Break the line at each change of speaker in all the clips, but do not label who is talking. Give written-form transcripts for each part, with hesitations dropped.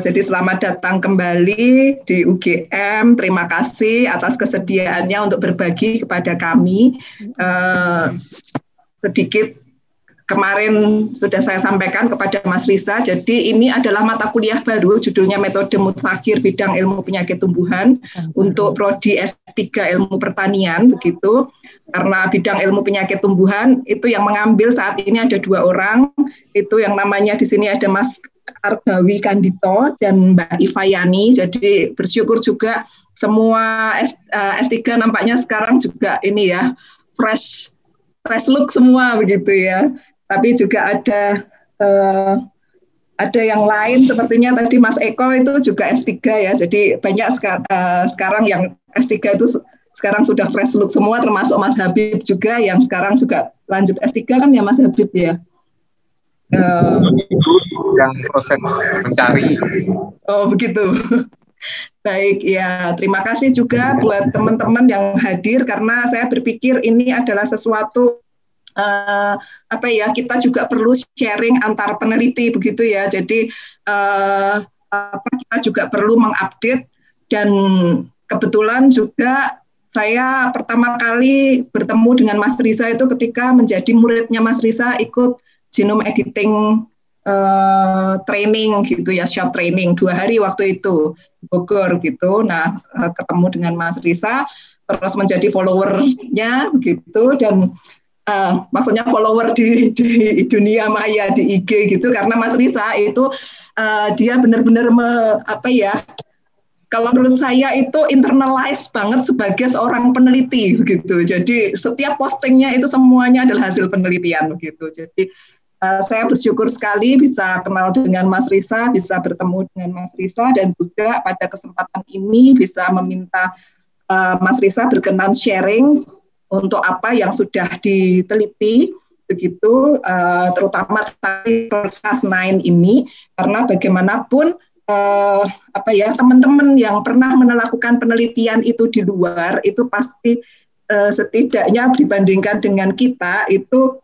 Jadi selamat datang kembali di UGM. Terima kasih atas kesediaannya untuk berbagi kepada kami. Sedikit kemarin sudah saya sampaikan kepada Mas Risa. Jadi ini adalah mata kuliah baru, judulnya Metode Mutakhir Bidang Ilmu Penyakit Tumbuhan untuk Prodi S3 Ilmu Pertanian, begitu. Karena bidang ilmu penyakit tumbuhan itu yang mengambil saat ini ada 2 orang. Itu yang namanya di sini ada Mas Argawi Kandito dan Mbak Ivayani. Jadi bersyukur juga semua S3 nampaknya sekarang juga ini ya fresh look semua begitu ya. Tapi juga ada yang lain sepertinya tadi Mas Eko itu juga S3 ya. Jadi banyak sekarang yang S3 itu sekarang sudah fresh look semua, termasuk Mas Habib juga yang sekarang juga lanjut S3 kan ya Mas Habib ya.
Yang proses mencari.
Oh begitu. Baik ya, terima kasih juga buat teman-teman yang hadir karena saya berpikir ini adalah sesuatu kita juga perlu sharing antar peneliti begitu ya. Jadi kita juga perlu mengupdate dan kebetulan juga saya pertama kali bertemu dengan Mas Risa itu ketika menjadi muridnya Mas Risa ikut genome editing training gitu ya, short training 2 hari waktu itu di Bogor gitu. Nah, ketemu dengan Mas Risa, terus menjadi followernya begitu dan maksudnya follower di dunia maya di IG gitu karena Mas Risa itu dia benar-benar kalau menurut saya itu internalize banget sebagai seorang peneliti begitu. Jadi setiap postingnya itu semuanya adalah hasil penelitian begitu. Jadi saya bersyukur sekali bisa kenal dengan Mas Risa, bisa bertemu dengan Mas Risa dan juga pada kesempatan ini bisa meminta Mas Risa berkenan sharing untuk apa yang sudah diteliti begitu, terutama tadi Cas9 ini karena bagaimanapun teman-teman yang pernah melakukan penelitian itu di luar itu pasti setidaknya dibandingkan dengan kita itu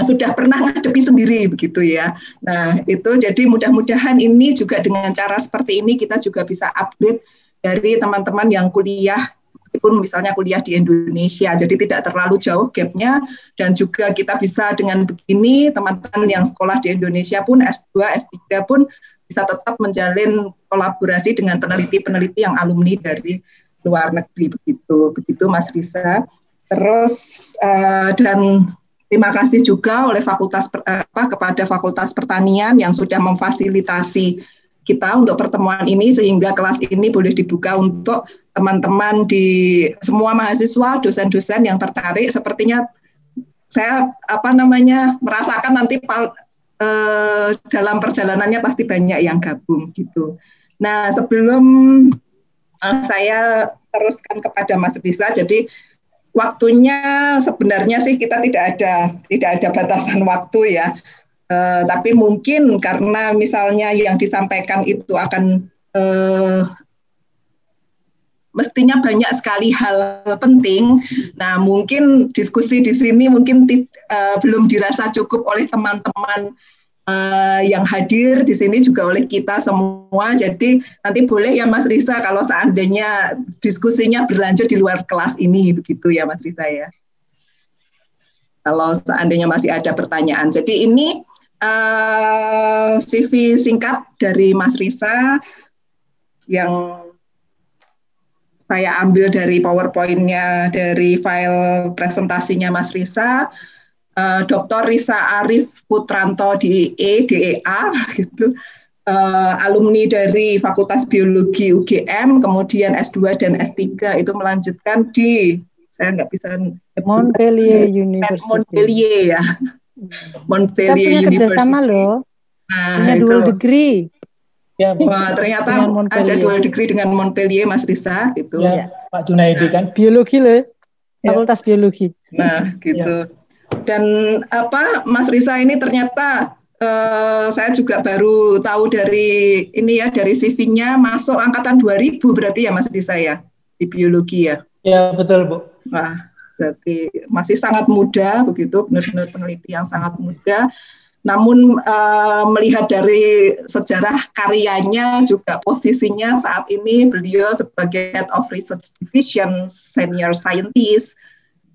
sudah pernah ngadepi sendiri begitu ya. Nah itu jadi mudah-mudahan ini juga dengan cara seperti ini kita juga bisa update dari teman-teman yang kuliah meskipun misalnya kuliah di Indonesia, jadi tidak terlalu jauh gapnya dan juga kita bisa dengan begini teman-teman yang sekolah di Indonesia pun S2, S3 pun bisa tetap menjalin kolaborasi dengan peneliti-peneliti yang alumni dari luar negeri begitu Mas Risa. Terus dan terima kasih juga oleh kepada Fakultas Pertanian yang sudah memfasilitasi kita untuk pertemuan ini sehingga kelas ini boleh dibuka untuk teman-teman di semua mahasiswa, dosen-dosen yang tertarik. Sepertinya saya merasakan nanti dalam perjalanannya pasti banyak yang gabung gitu. Nah sebelum saya teruskan kepada Mas Risa, jadi waktunya sebenarnya sih kita tidak ada batasan waktu ya, tapi mungkin karena misalnya yang disampaikan itu akan mestinya banyak sekali hal penting. Nah, mungkin diskusi di sini mungkin belum dirasa cukup oleh teman-teman yang hadir di sini juga oleh kita semua. Jadi nanti boleh ya Mas Risa kalau seandainya diskusinya berlanjut di luar kelas ini begitu ya Mas Risa ya. Kalau seandainya masih ada pertanyaan. Jadi ini CV singkat dari Mas Risa yang saya ambil dari PowerPoint-nya, dari file presentasinya Mas Risa, Dr. Risa Arif Putranto DEA, gitu, alumni dari Fakultas Biologi UGM, kemudian S2 dan S3 itu melanjutkan di, saya nggak bisa,
Montpellier University.
Montpellier ya, Montpellier
University. Kita punya kerjasama loh, punya dual degree.
Ya, wah, ternyata ada dual degree dengan Montpellier, Mas Risa, gitu.
Ya, Pak Junaidi kan.
Biologi loh, Fakultas Biologi.
Nah, gitu. Ya. Dan Mas Risa ini ternyata saya juga baru tahu dari ini ya, dari CV-nya masuk angkatan 2000 berarti ya Mas Risa ya, di biologi ya.
Ya, betul Bu.
Nah, berarti masih sangat muda begitu, benar-benar peneliti yang sangat muda. Namun melihat dari sejarah karyanya juga posisinya saat ini beliau sebagai Head of Research Division, Senior Scientist,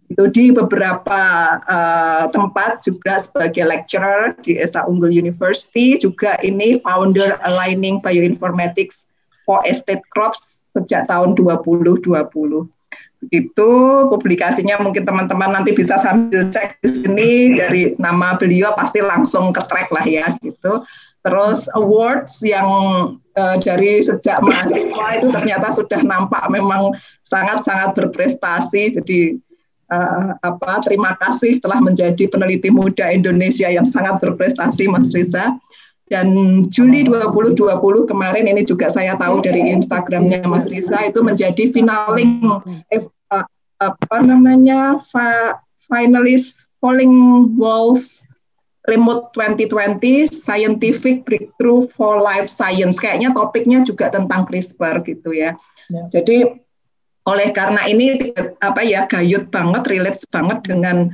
itu di beberapa tempat juga sebagai lecturer di Esa Unggul University, juga ini founder Aligning Bioinformatics for Estate Crops sejak tahun 2020. Itu publikasinya mungkin teman-teman nanti bisa sambil cek di sini, dari nama beliau pasti langsung ke track lah ya gitu. Terus awards yang dari sejak mahasiswa itu ternyata sudah nampak memang sangat-sangat berprestasi. Jadi terima kasih telah menjadi peneliti muda Indonesia yang sangat berprestasi, Mas Riza. Dan Juli 2020 kemarin ini juga saya tahu dari Instagramnya Mas Riza itu menjadi finaling finalist Falling Walls Remote 2020 Scientific Breakthrough for Life Science. Kayaknya topiknya juga tentang CRISPR gitu ya. Jadi oleh karena ini gayut banget, relate banget dengan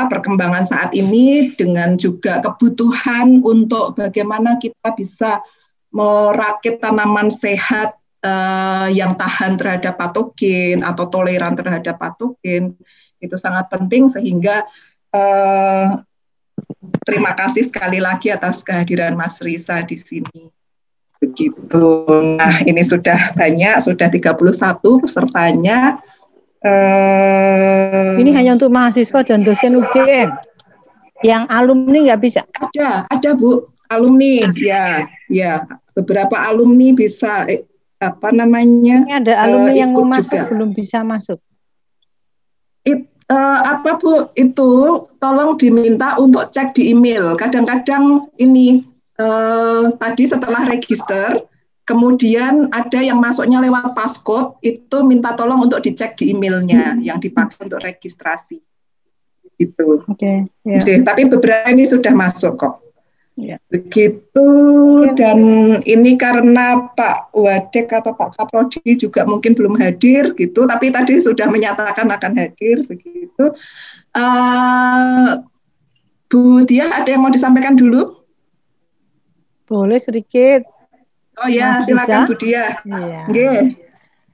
perkembangan saat ini, dengan juga kebutuhan untuk bagaimana kita bisa merakit tanaman sehat yang tahan terhadap patogen atau toleran terhadap patogen. Itu sangat penting, sehingga terima kasih sekali lagi atas kehadiran Mas Riza di sini. Begitu. Nah, ini sudah banyak, sudah 31 pesertanya.
Ini hanya untuk mahasiswa dan dosen UGM. Yang alumni nggak bisa?
Ada Bu, alumni. Ya, beberapa alumni bisa
Ini ada alumni yang mau masuk juga. Belum bisa masuk.
Bu, itu tolong diminta untuk cek di email. Kadang-kadang ini tadi setelah register, kemudian ada yang masuknya lewat passcode, itu minta tolong untuk dicek di emailnya yang dipakai untuk registrasi. Itu.
Oke.
Tapi beberapa ini sudah masuk kok.
Ya.
Begitu. Dan ini karena Pak Wadek atau Pak Kaprodi juga mungkin belum hadir gitu, tapi tadi sudah menyatakan akan hadir begitu. Bu Dia, ada yang mau disampaikan dulu?
Boleh sedikit.
Oh ya, silakan Bu Dia.
Iya.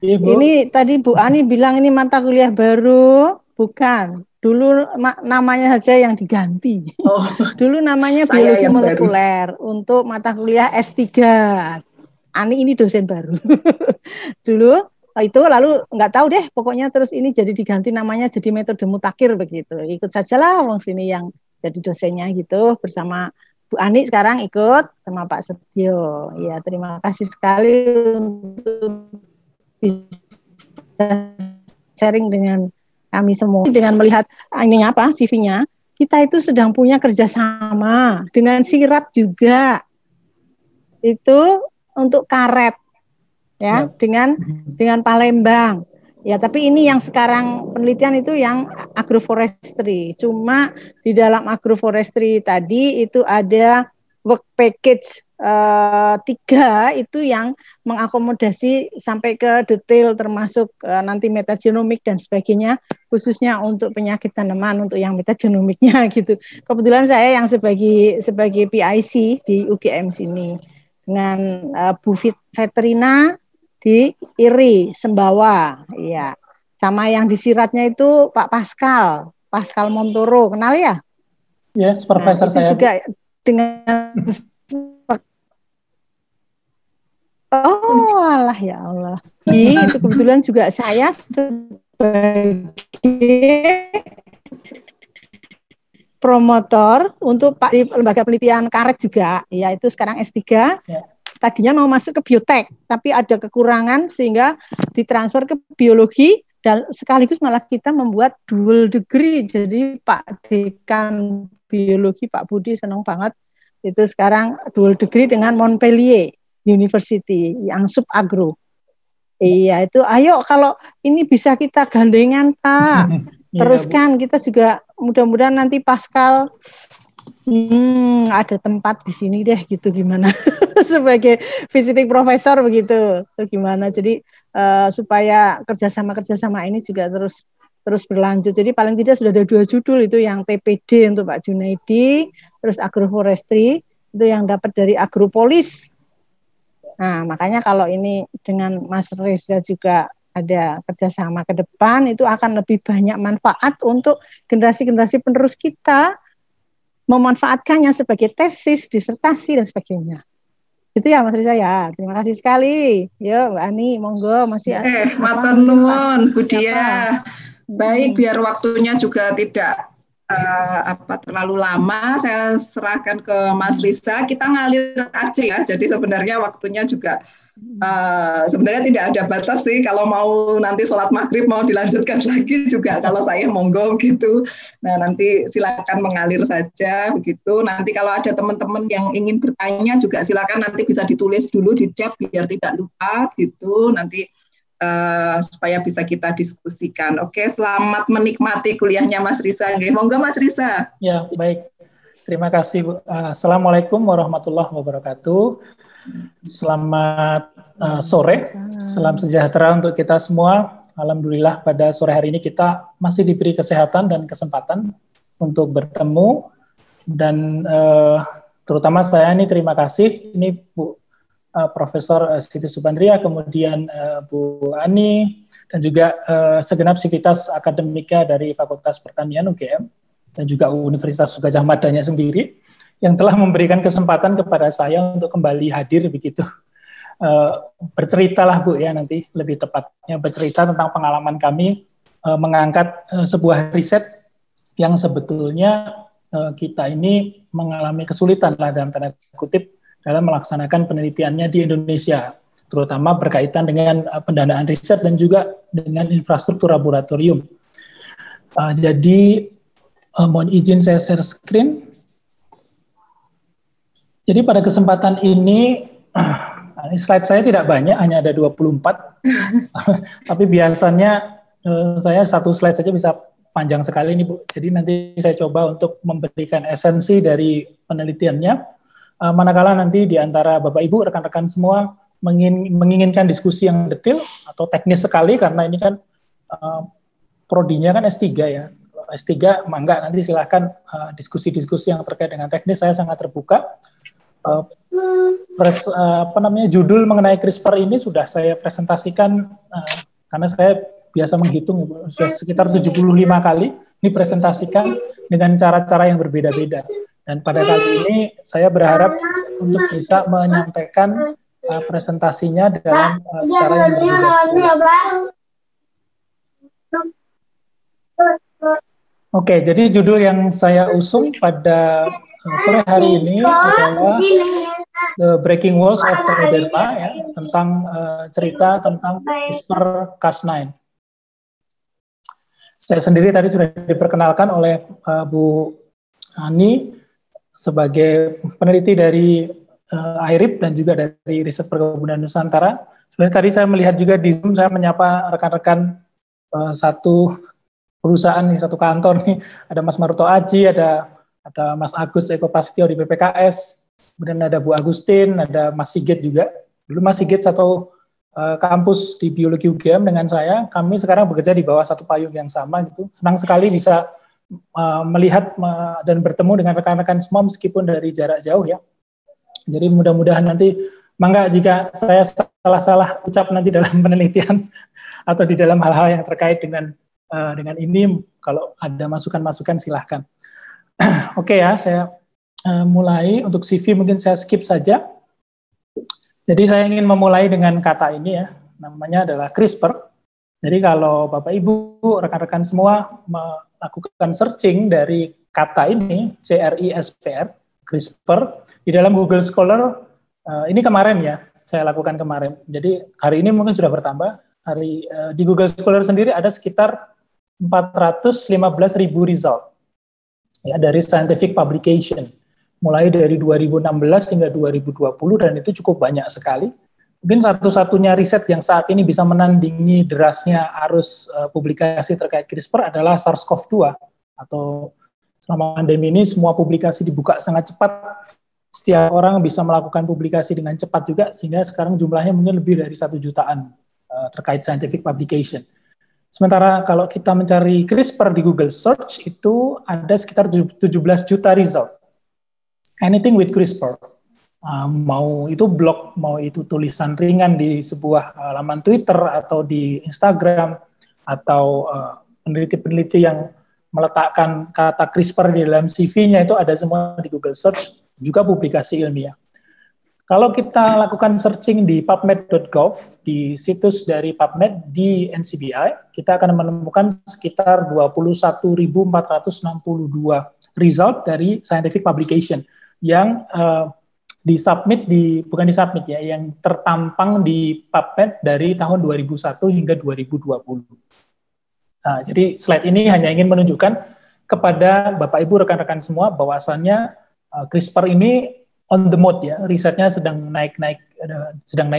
Ini tadi Bu Ani bilang ini mata kuliah baru, bukan. Dulu namanya saja yang diganti. Dulu namanya biologi molekuler untuk mata kuliah S3. Ani ini dosen baru. Dulu itu lalu nggak tahu deh, pokoknya terus ini jadi diganti namanya jadi metode mutakhir begitu. Ikut sajalah wong sini yang jadi dosennya gitu bersama Bu Ani, sekarang ikut sama Pak Setio. Ya, terima kasih sekali untuk bisa sharing dengan kami semua. Dengan melihat ini CV-nya, kita itu sedang punya kerjasama dengan Sirat juga. Itu untuk karet, ya, dengan Palembang. Ya, tapi ini yang sekarang penelitian itu yang agroforestry. Cuma di dalam agroforestry tadi itu ada work package 3 itu yang mengakomodasi sampai ke detail termasuk nanti metagenomik dan sebagainya, khususnya untuk penyakit tanaman untuk yang metagenomiknya gitu. Kebetulan saya yang sebagai PIC di UGM sini dengan Bu Veterina di IRI Sembawa, iya. Sama yang di Siratnya itu Pak Pascal Montoro, kenal ya?
Ya, supervisor saya.
Juga dengan alah ya Allah. Itu kebetulan juga saya sebagai promotor untuk Pak di lembaga penelitian karet juga, yaitu sekarang S3. Ya. Tadinya mau masuk ke biotek, tapi ada kekurangan sehingga ditransfer ke biologi dan sekaligus malah kita membuat dual degree. Jadi Pak Dekan Biologi Pak Budi senang banget itu sekarang dual degree dengan Montpellier University yang sub agro. Iya, itu ayo kalau ini bisa kita gandengan Pak. Teruskan kita juga mudah-mudahan nanti Pascal ada tempat di sini deh gitu, gimana sebagai visiting professor begitu, gimana, jadi supaya kerjasama ini juga terus terus berlanjut. Jadi paling tidak sudah ada 2 judul, itu yang TPD untuk Pak Junaidi, terus agroforestry itu yang dapat dari Agropolis. Nah, makanya kalau ini dengan Mas Reza juga ada kerjasama ke depan, itu akan lebih banyak manfaat untuk generasi-generasi penerus kita, memanfaatkannya sebagai tesis, disertasi, dan sebagainya. Itu ya Mas Reza ya. Terima kasih sekali. Yuk Mbak Ani, monggo masih
matur nuwun Bu Dia. Baik, biar waktunya juga tidak terlalu lama, saya serahkan ke Mas Riza. Kita ngalir aja ya. Jadi sebenarnya waktunya juga sebenarnya tidak ada batas sih. Kalau mau nanti sholat maghrib mau dilanjutkan lagi juga, kalau saya monggo gitu. Nah nanti silakan mengalir saja begitu. Nanti kalau ada teman-teman yang ingin bertanya juga silakan nanti bisa ditulis dulu di chat biar tidak lupa gitu. Nanti supaya bisa kita diskusikan. Oke, selamat menikmati kuliahnya Mas Riza. Monggo Mas Riza.
Ya, baik. Terima kasih, Bu. Assalamualaikum warahmatullahi wabarakatuh. Selamat sore, salam sejahtera untuk kita semua. Alhamdulillah pada sore hari ini kita masih diberi kesehatan dan kesempatan untuk bertemu. Dan terutama saya ini terima kasih, ini Bu Profesor Siti Subandria, kemudian Bu Ani, dan juga segenap sivitas akademika dari Fakultas Pertanian UGM, dan juga Universitas Gadjah Madanya sendiri, yang telah memberikan kesempatan kepada saya untuk kembali hadir begitu. Berceritalah Bu ya, nanti lebih tepatnya bercerita tentang pengalaman kami mengangkat sebuah riset yang sebetulnya kita ini mengalami kesulitan lah dalam tanda kutip dalam melaksanakan penelitiannya di Indonesia, terutama berkaitan dengan pendanaan riset dan juga dengan infrastruktur laboratorium. Jadi mohon izin saya share screen. Jadi pada kesempatan ini slide saya tidak banyak, hanya ada 24. Tapi biasanya saya satu slide saja bisa panjang sekali ini Bu. Jadi nanti saya coba untuk memberikan esensi dari penelitiannya. Manakala nanti di antara Bapak Ibu, rekan-rekan semua menginginkan diskusi yang detail atau teknis sekali, karena ini kan prodinya kan S3 ya. S3 mangga nanti silakan diskusi-diskusi yang terkait dengan teknis, saya sangat terbuka. Judul mengenai CRISPR ini sudah saya presentasikan karena saya biasa menghitung sudah sekitar 75 kali dipresentasikan dengan cara-cara yang berbeda-beda. Dan pada kali ini saya berharap untuk bisa menyampaikan presentasinya dalam cara yang berbeda. Oke, jadi judul yang saya usung pada sore hari ini adalah The Breaking Walls of Panoderma, ya, tentang cerita tentang CRISPR-Cas9. Saya sendiri tadi sudah diperkenalkan oleh Bu Ani sebagai peneliti dari IRIP dan juga dari Riset Perkebunan Nusantara. Sebenarnya tadi saya melihat juga di Zoom, saya menyapa rekan-rekan satu perusahaan nih, satu kantor nih. Ada Mas Maruto Aji, ada Mas Agus Eko Prasetyo di PPKS, kemudian ada Bu Agustin, ada Mas Sigit juga. Dulu Mas Sigit satu kampus di Biologi UGM dengan saya. Kami sekarang bekerja di bawah satu payung yang sama gitu. Senang sekali bisa melihat dan bertemu dengan rekan-rekan semua meskipun dari jarak jauh ya. Jadi mudah-mudahan nanti mangga jika saya salah ucap nanti dalam penelitian atau di dalam hal-hal yang terkait dengan ini, kalau ada masukan-masukan silahkan. Oke ya, saya mulai. Untuk CV mungkin saya skip saja. Jadi saya ingin memulai dengan kata ini ya, namanya adalah CRISPR. Jadi kalau Bapak Ibu, rekan-rekan semua melakukan searching dari kata ini, CRISPR, CRISPR, di dalam Google Scholar, ini kemarin ya, saya lakukan kemarin. Jadi hari ini mungkin sudah bertambah. Di Google Scholar sendiri ada sekitar 415.000 result ya, dari scientific publication, mulai dari 2016 hingga 2020, dan itu cukup banyak sekali. Mungkin satu-satunya riset yang saat ini bisa menandingi derasnya arus publikasi terkait CRISPR adalah SARS-CoV-2, atau selama pandemi ini semua publikasi dibuka sangat cepat. Setiap orang bisa melakukan publikasi dengan cepat juga, sehingga sekarang jumlahnya mungkin lebih dari 1 jutaan terkait scientific publication. Sementara kalau kita mencari CRISPR di Google Search, itu ada sekitar 17 juta result. Anything with CRISPR. Mau itu blog, mau itu tulisan ringan di sebuah laman Twitter atau di Instagram, atau peneliti-peneliti yang meletakkan kata CRISPR di dalam CV-nya, itu ada semua di Google Search, juga publikasi ilmiah. Kalau kita lakukan searching di pubmed.gov, di situs dari PubMed di NCBI, kita akan menemukan sekitar 21.462 result dari scientific publication yang bukan disubmit ya, yang tertampang di PubMed dari tahun 2001 hingga 2020. Nah, jadi slide ini hanya ingin menunjukkan kepada Bapak Ibu rekan-rekan semua bahwasannya CRISPR ini on the mode ya, risetnya sedang naik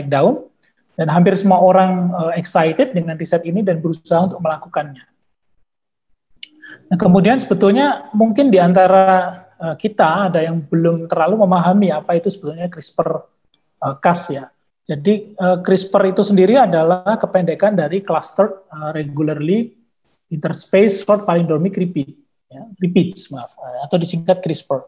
daun, dan hampir semua orang excited dengan riset ini dan berusaha untuk melakukannya. Nah, kemudian sebetulnya mungkin di antara kita ada yang belum terlalu memahami apa itu sebetulnya CRISPR-Cas ya. Jadi CRISPR itu sendiri adalah kependekan dari Clustered Regularly Interspace Short Palindromic Repeats, atau disingkat CRISPR.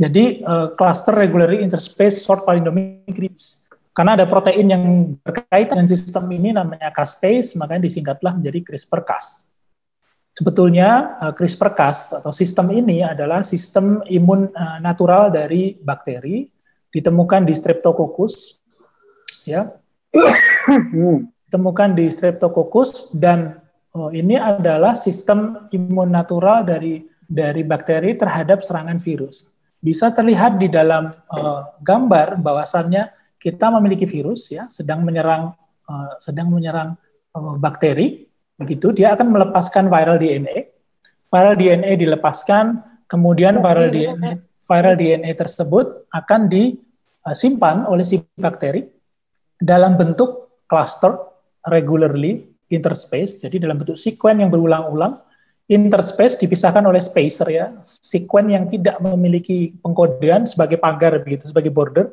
Jadi cluster regularly interspace short palindromic repeats. Karena ada protein yang berkaitan dengan sistem ini namanya caspase, makanya disingkatlah menjadi CRISPR-Cas. Sebetulnya CRISPR-Cas atau sistem ini adalah sistem imun natural dari bakteri, ditemukan di Streptococcus, ya, ditemukan di Streptococcus, dan ini adalah sistem imun natural dari bakteri terhadap serangan virus. Bisa terlihat di dalam gambar bahwasannya kita memiliki virus ya sedang menyerang bakteri, begitu dia akan melepaskan viral DNA. Viral DNA dilepaskan, kemudian viral DNA tersebut akan disimpan oleh si bakteri dalam bentuk cluster regularly interspace, jadi dalam bentuk sekuen yang berulang-ulang. Interspace dipisahkan oleh spacer ya, sekuen yang tidak memiliki pengkodean sebagai pagar begitu, sebagai border.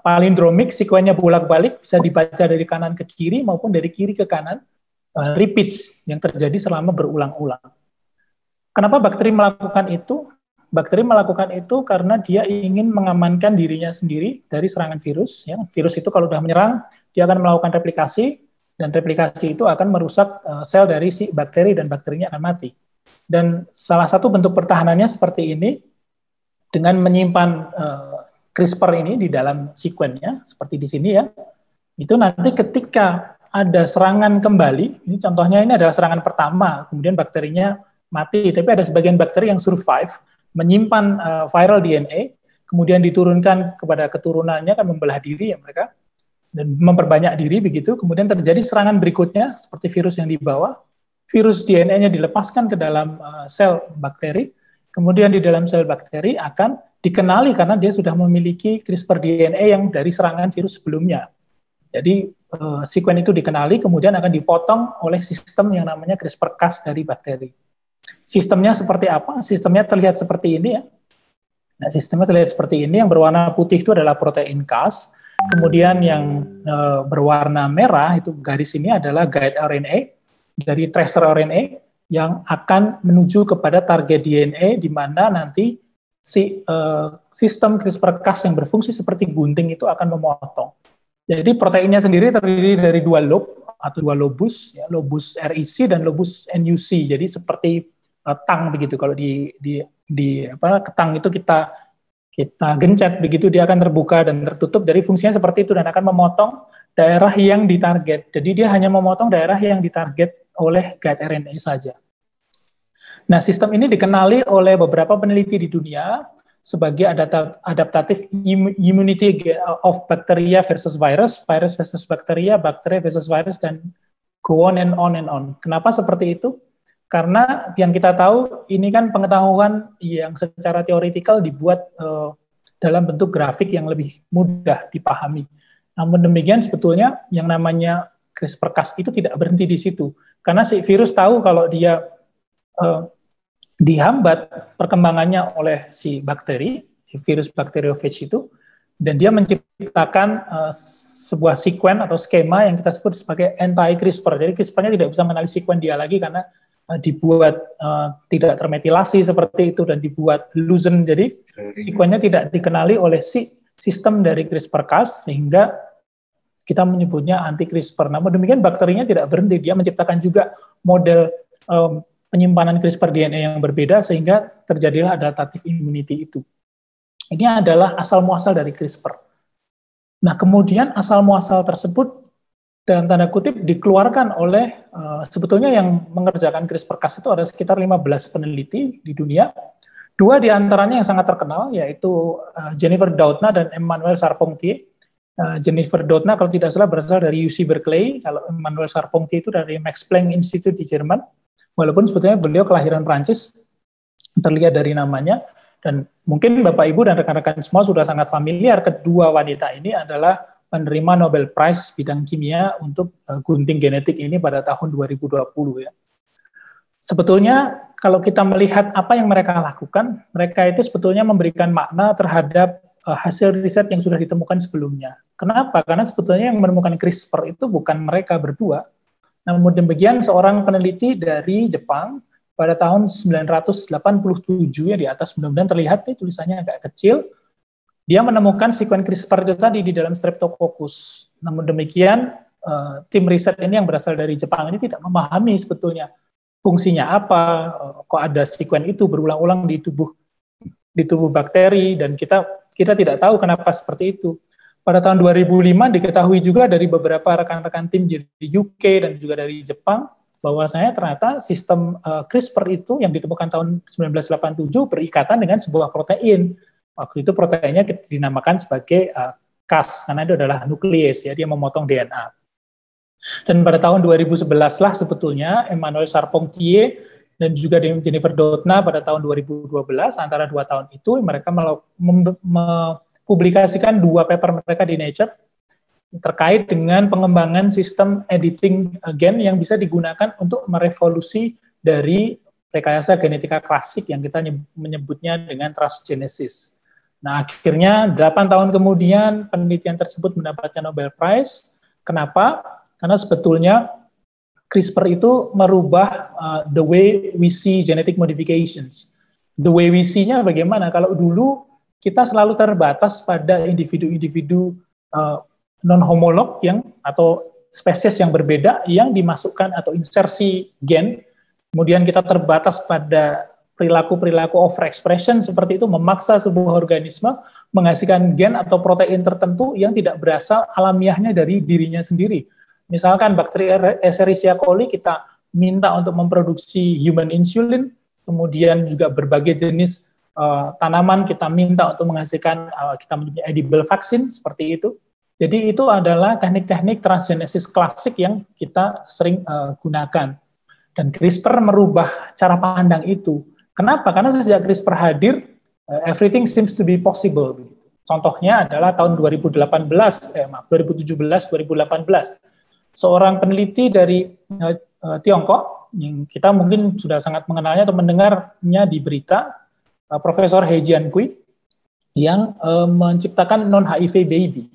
Palindromik, sekuennya bolak-balik, bisa dibaca dari kanan ke kiri maupun dari kiri ke kanan. Repeats yang terjadi selama berulang-ulang. Kenapa bakteri melakukan itu? Bakteri melakukan itu karena dia ingin mengamankan dirinya sendiri dari serangan virus. Ya. Virus itu kalau sudah menyerang, dia akan melakukan replikasi, dan replikasi itu akan merusak sel dari si bakteri dan bakterinya akan mati. Dan salah satu bentuk pertahanannya seperti ini, dengan menyimpan CRISPR ini di dalam sekuennya, seperti di sini ya, itu nanti ketika ada serangan kembali, ini contohnya ini adalah serangan pertama, kemudian bakterinya mati, tapi ada sebagian bakteri yang survive, menyimpan viral DNA, kemudian diturunkan kepada keturunannya, kan membelah diri ya mereka, dan memperbanyak diri begitu, kemudian terjadi serangan berikutnya seperti virus yang dibawa, virus DNA-nya dilepaskan ke dalam sel bakteri, kemudian di dalam sel bakteri akan dikenali karena dia sudah memiliki CRISPR DNA yang dari serangan virus sebelumnya. Jadi sekuen itu dikenali, kemudian akan dipotong oleh sistem yang namanya CRISPR-Cas dari bakteri. Sistemnya seperti apa? Sistemnya terlihat seperti ini ya. Nah, sistemnya terlihat seperti ini, yang berwarna putih itu adalah protein Cas. Kemudian yang berwarna merah itu garis ini adalah guide RNA dari tracer RNA yang akan menuju kepada target DNA, di mana nanti si sistem CRISPR-Cas yang berfungsi seperti gunting itu akan memotong. Jadi proteinnya sendiri terdiri dari dua lobe atau dua lobus, ya, lobus REC dan lobus NUC. Jadi seperti tang begitu. Kalau di ketang itu kita gencet begitu, dia akan terbuka dan tertutup. Dari fungsinya seperti itu, dan akan memotong daerah yang ditarget. Jadi dia hanya memotong daerah yang ditarget oleh guide RNA saja. Nah, sistem ini dikenali oleh beberapa peneliti di dunia sebagai adaptative immunity of bacteria versus virus, virus versus bacteria, bakteri versus virus, dan go on and on and on. Kenapa seperti itu? Karena yang kita tahu, ini kan pengetahuan yang secara teoretikal dibuat dalam bentuk grafik yang lebih mudah dipahami. Namun demikian sebetulnya yang namanya CRISPR-Cas itu tidak berhenti di situ. Karena si virus tahu kalau dia dihambat perkembangannya oleh si bakteri, si virus bakteriofage itu, dan dia menciptakan sebuah sekuen atau skema yang kita sebut sebagai anti-CRISPR. Jadi CRISPR-nya tidak bisa mengenali sekuen dia lagi karena dibuat tidak termetilasi seperti itu dan dibuat loosen. Jadi sekuennya tidak dikenali oleh sistem dari CRISPR-Cas sehingga kita menyebutnya anti-CRISPR. Namun demikian bakterinya tidak berhenti, dia menciptakan juga model penyimpanan CRISPR DNA yang berbeda sehingga terjadilah adaptive immunity itu. Ini adalah asal muasal dari CRISPR. Nah, kemudian asal muasal tersebut dalam tanda kutip dikeluarkan oleh sebetulnya yang mengerjakan CRISPR-Cas itu ada sekitar 15 peneliti di dunia. 2 di antaranya yang sangat terkenal yaitu Jennifer Doudna dan Emmanuel Charpentier. Jennifer Doudna kalau tidak salah berasal dari UC Berkeley, kalau Emmanuel Charpentier itu dari Max Planck Institute di Jerman. Walaupun sebetulnya beliau kelahiran Prancis, terlihat dari namanya. Dan mungkin Bapak Ibu dan rekan-rekan semua sudah sangat familiar, kedua wanita ini adalah penerima Nobel Prize bidang kimia untuk gunting genetik ini pada tahun 2020 ya. Sebetulnya kalau kita melihat apa yang mereka lakukan, mereka itu sebetulnya memberikan makna terhadap hasil riset yang sudah ditemukan sebelumnya. Kenapa? Karena sebetulnya yang menemukan CRISPR itu bukan mereka berdua, namun demikian seorang peneliti dari Jepang pada tahun 987 ya, di atas mudah-mudahan terlihat nih tulisannya agak kecil, dia menemukan sekuen CRISPR itu tadi di dalam Streptococcus. Namun demikian tim riset ini yang berasal dari Jepang ini tidak memahami sebetulnya fungsinya apa, kok ada sekuen itu berulang-ulang di tubuh bakteri, dan kita tidak tahu kenapa seperti itu. Pada tahun 2005 diketahui juga dari beberapa rekan-rekan tim di UK dan juga dari Jepang bahwasanya ternyata sistem CRISPR itu yang ditemukan tahun 1987 berikatan dengan sebuah protein. Waktu itu proteinnya dinamakan sebagai Cas, karena itu adalah nukleus, ya, dia memotong DNA. Dan pada tahun 2011 lah sebetulnya Emmanuel Charpentier dan juga Jennifer Doudna pada tahun 2012, antara 2 tahun itu mereka mempublikasikan 2 paper mereka di Nature terkait dengan pengembangan sistem editing gen yang bisa digunakan untuk merevolusi dari rekayasa genetika klasik yang kita menyebutnya dengan transgenesis. Nah, akhirnya 8 tahun kemudian penelitian tersebut mendapatkan Nobel Prize. Kenapa? Karena sebetulnya CRISPR itu merubah the way we see genetic modifications. The way we see-nya bagaimana? Kalau dulu kita selalu terbatas pada individu-individu non-homolog atau spesies yang berbeda yang dimasukkan atau insersi gen, kemudian kita terbatas pada perilaku-perilaku overexpression seperti itu, memaksa sebuah organisme menghasilkan gen atau protein tertentu yang tidak berasal alamiahnya dari dirinya sendiri. Misalkan bakteri Escherichia coli kita minta untuk memproduksi human insulin, kemudian juga berbagai jenis tanaman kita minta untuk menghasilkan kita menyebutnya edible vaksin seperti itu. Jadi itu adalah teknik-teknik transgenesis klasik yang kita sering gunakan. Dan CRISPR merubah cara pandang itu. Kenapa? Karena sejak CRISPR hadir, everything seems to be possible. Contohnya adalah tahun 2017-2018. Seorang peneliti dari Tiongkok, yang kita mungkin sudah sangat mengenalnya atau mendengarnya di berita, Profesor He Jiankui, yang menciptakan non-HIV baby.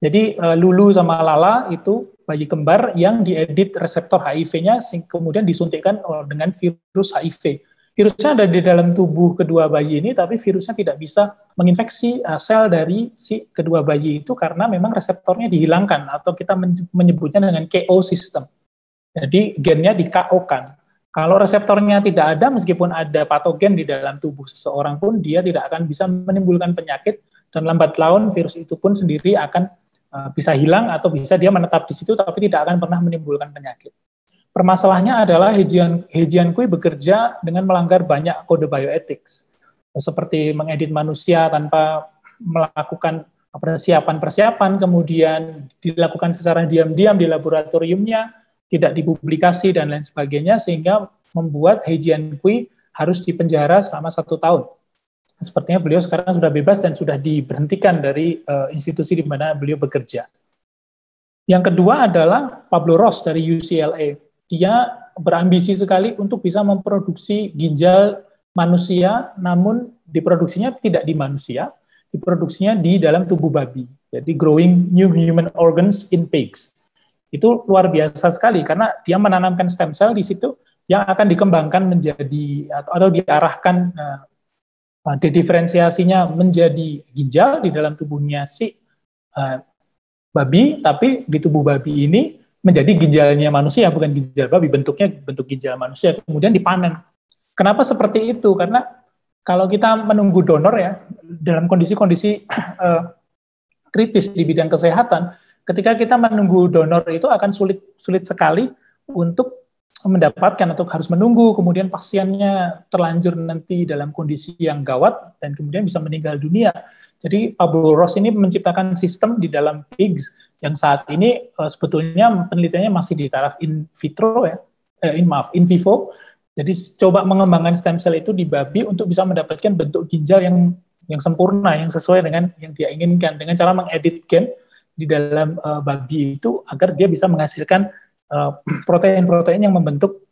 Jadi Lulu sama Lala itu bayi kembar yang diedit reseptor HIV-nya kemudian disuntikkan dengan virus HIV. Virusnya ada di dalam tubuh kedua bayi ini, tapi virusnya tidak bisa menginfeksi sel dari si kedua bayi itu karena memang reseptornya dihilangkan atau kita menyebutnya dengan KO system. Jadi gennya di-KO-kan. Kalau reseptornya tidak ada, meskipun ada patogen di dalam tubuh seseorang pun, dia tidak akan bisa menimbulkan penyakit, dan lambat laun virus itu pun sendiri akan bisa hilang atau bisa dia menetap di situ tapi tidak akan pernah menimbulkan penyakit. Permasalahannya adalah He Jiankui bekerja dengan melanggar banyak kode bioethics, seperti mengedit manusia tanpa melakukan persiapan-persiapan, kemudian dilakukan secara diam-diam di laboratoriumnya, tidak dipublikasi dan lain sebagainya, sehingga membuat He Jiankui harus dipenjara selama 1 tahun. Sepertinya beliau sekarang sudah bebas dan sudah diberhentikan dari institusi di mana beliau bekerja. Yang kedua adalah Pablo Ross dari UCLA. Dia berambisi sekali untuk bisa memproduksi ginjal manusia, namun diproduksinya tidak di manusia, diproduksinya di dalam tubuh babi. Jadi growing new human organs in pigs. Itu luar biasa sekali karena dia menanamkan stem cell di situ yang akan dikembangkan menjadi atau diarahkan diferensiasinya menjadi ginjal di dalam tubuhnya si babi, tapi di tubuh babi ini menjadi ginjalnya manusia, bukan ginjal babi, bentuknya bentuk ginjal manusia, kemudian dipanen. Kenapa seperti itu? Karena kalau kita menunggu donor ya, dalam kondisi-kondisi kritis di bidang kesehatan, ketika kita menunggu donor itu akan sulit sekali untuk mendapatkan atau harus menunggu, kemudian pasiennya terlanjur nanti dalam kondisi yang gawat dan kemudian bisa meninggal dunia. Jadi Pablo Ross ini menciptakan sistem di dalam pigs yang saat ini sebetulnya penelitiannya masih di taraf in vitro ya, in vivo. Jadi coba mengembangkan stem cell itu di babi untuk bisa mendapatkan bentuk ginjal yang sempurna, yang sesuai dengan yang dia inginkan dengan cara mengedit gen di dalam babi itu agar dia bisa menghasilkan protein-protein yang membentuk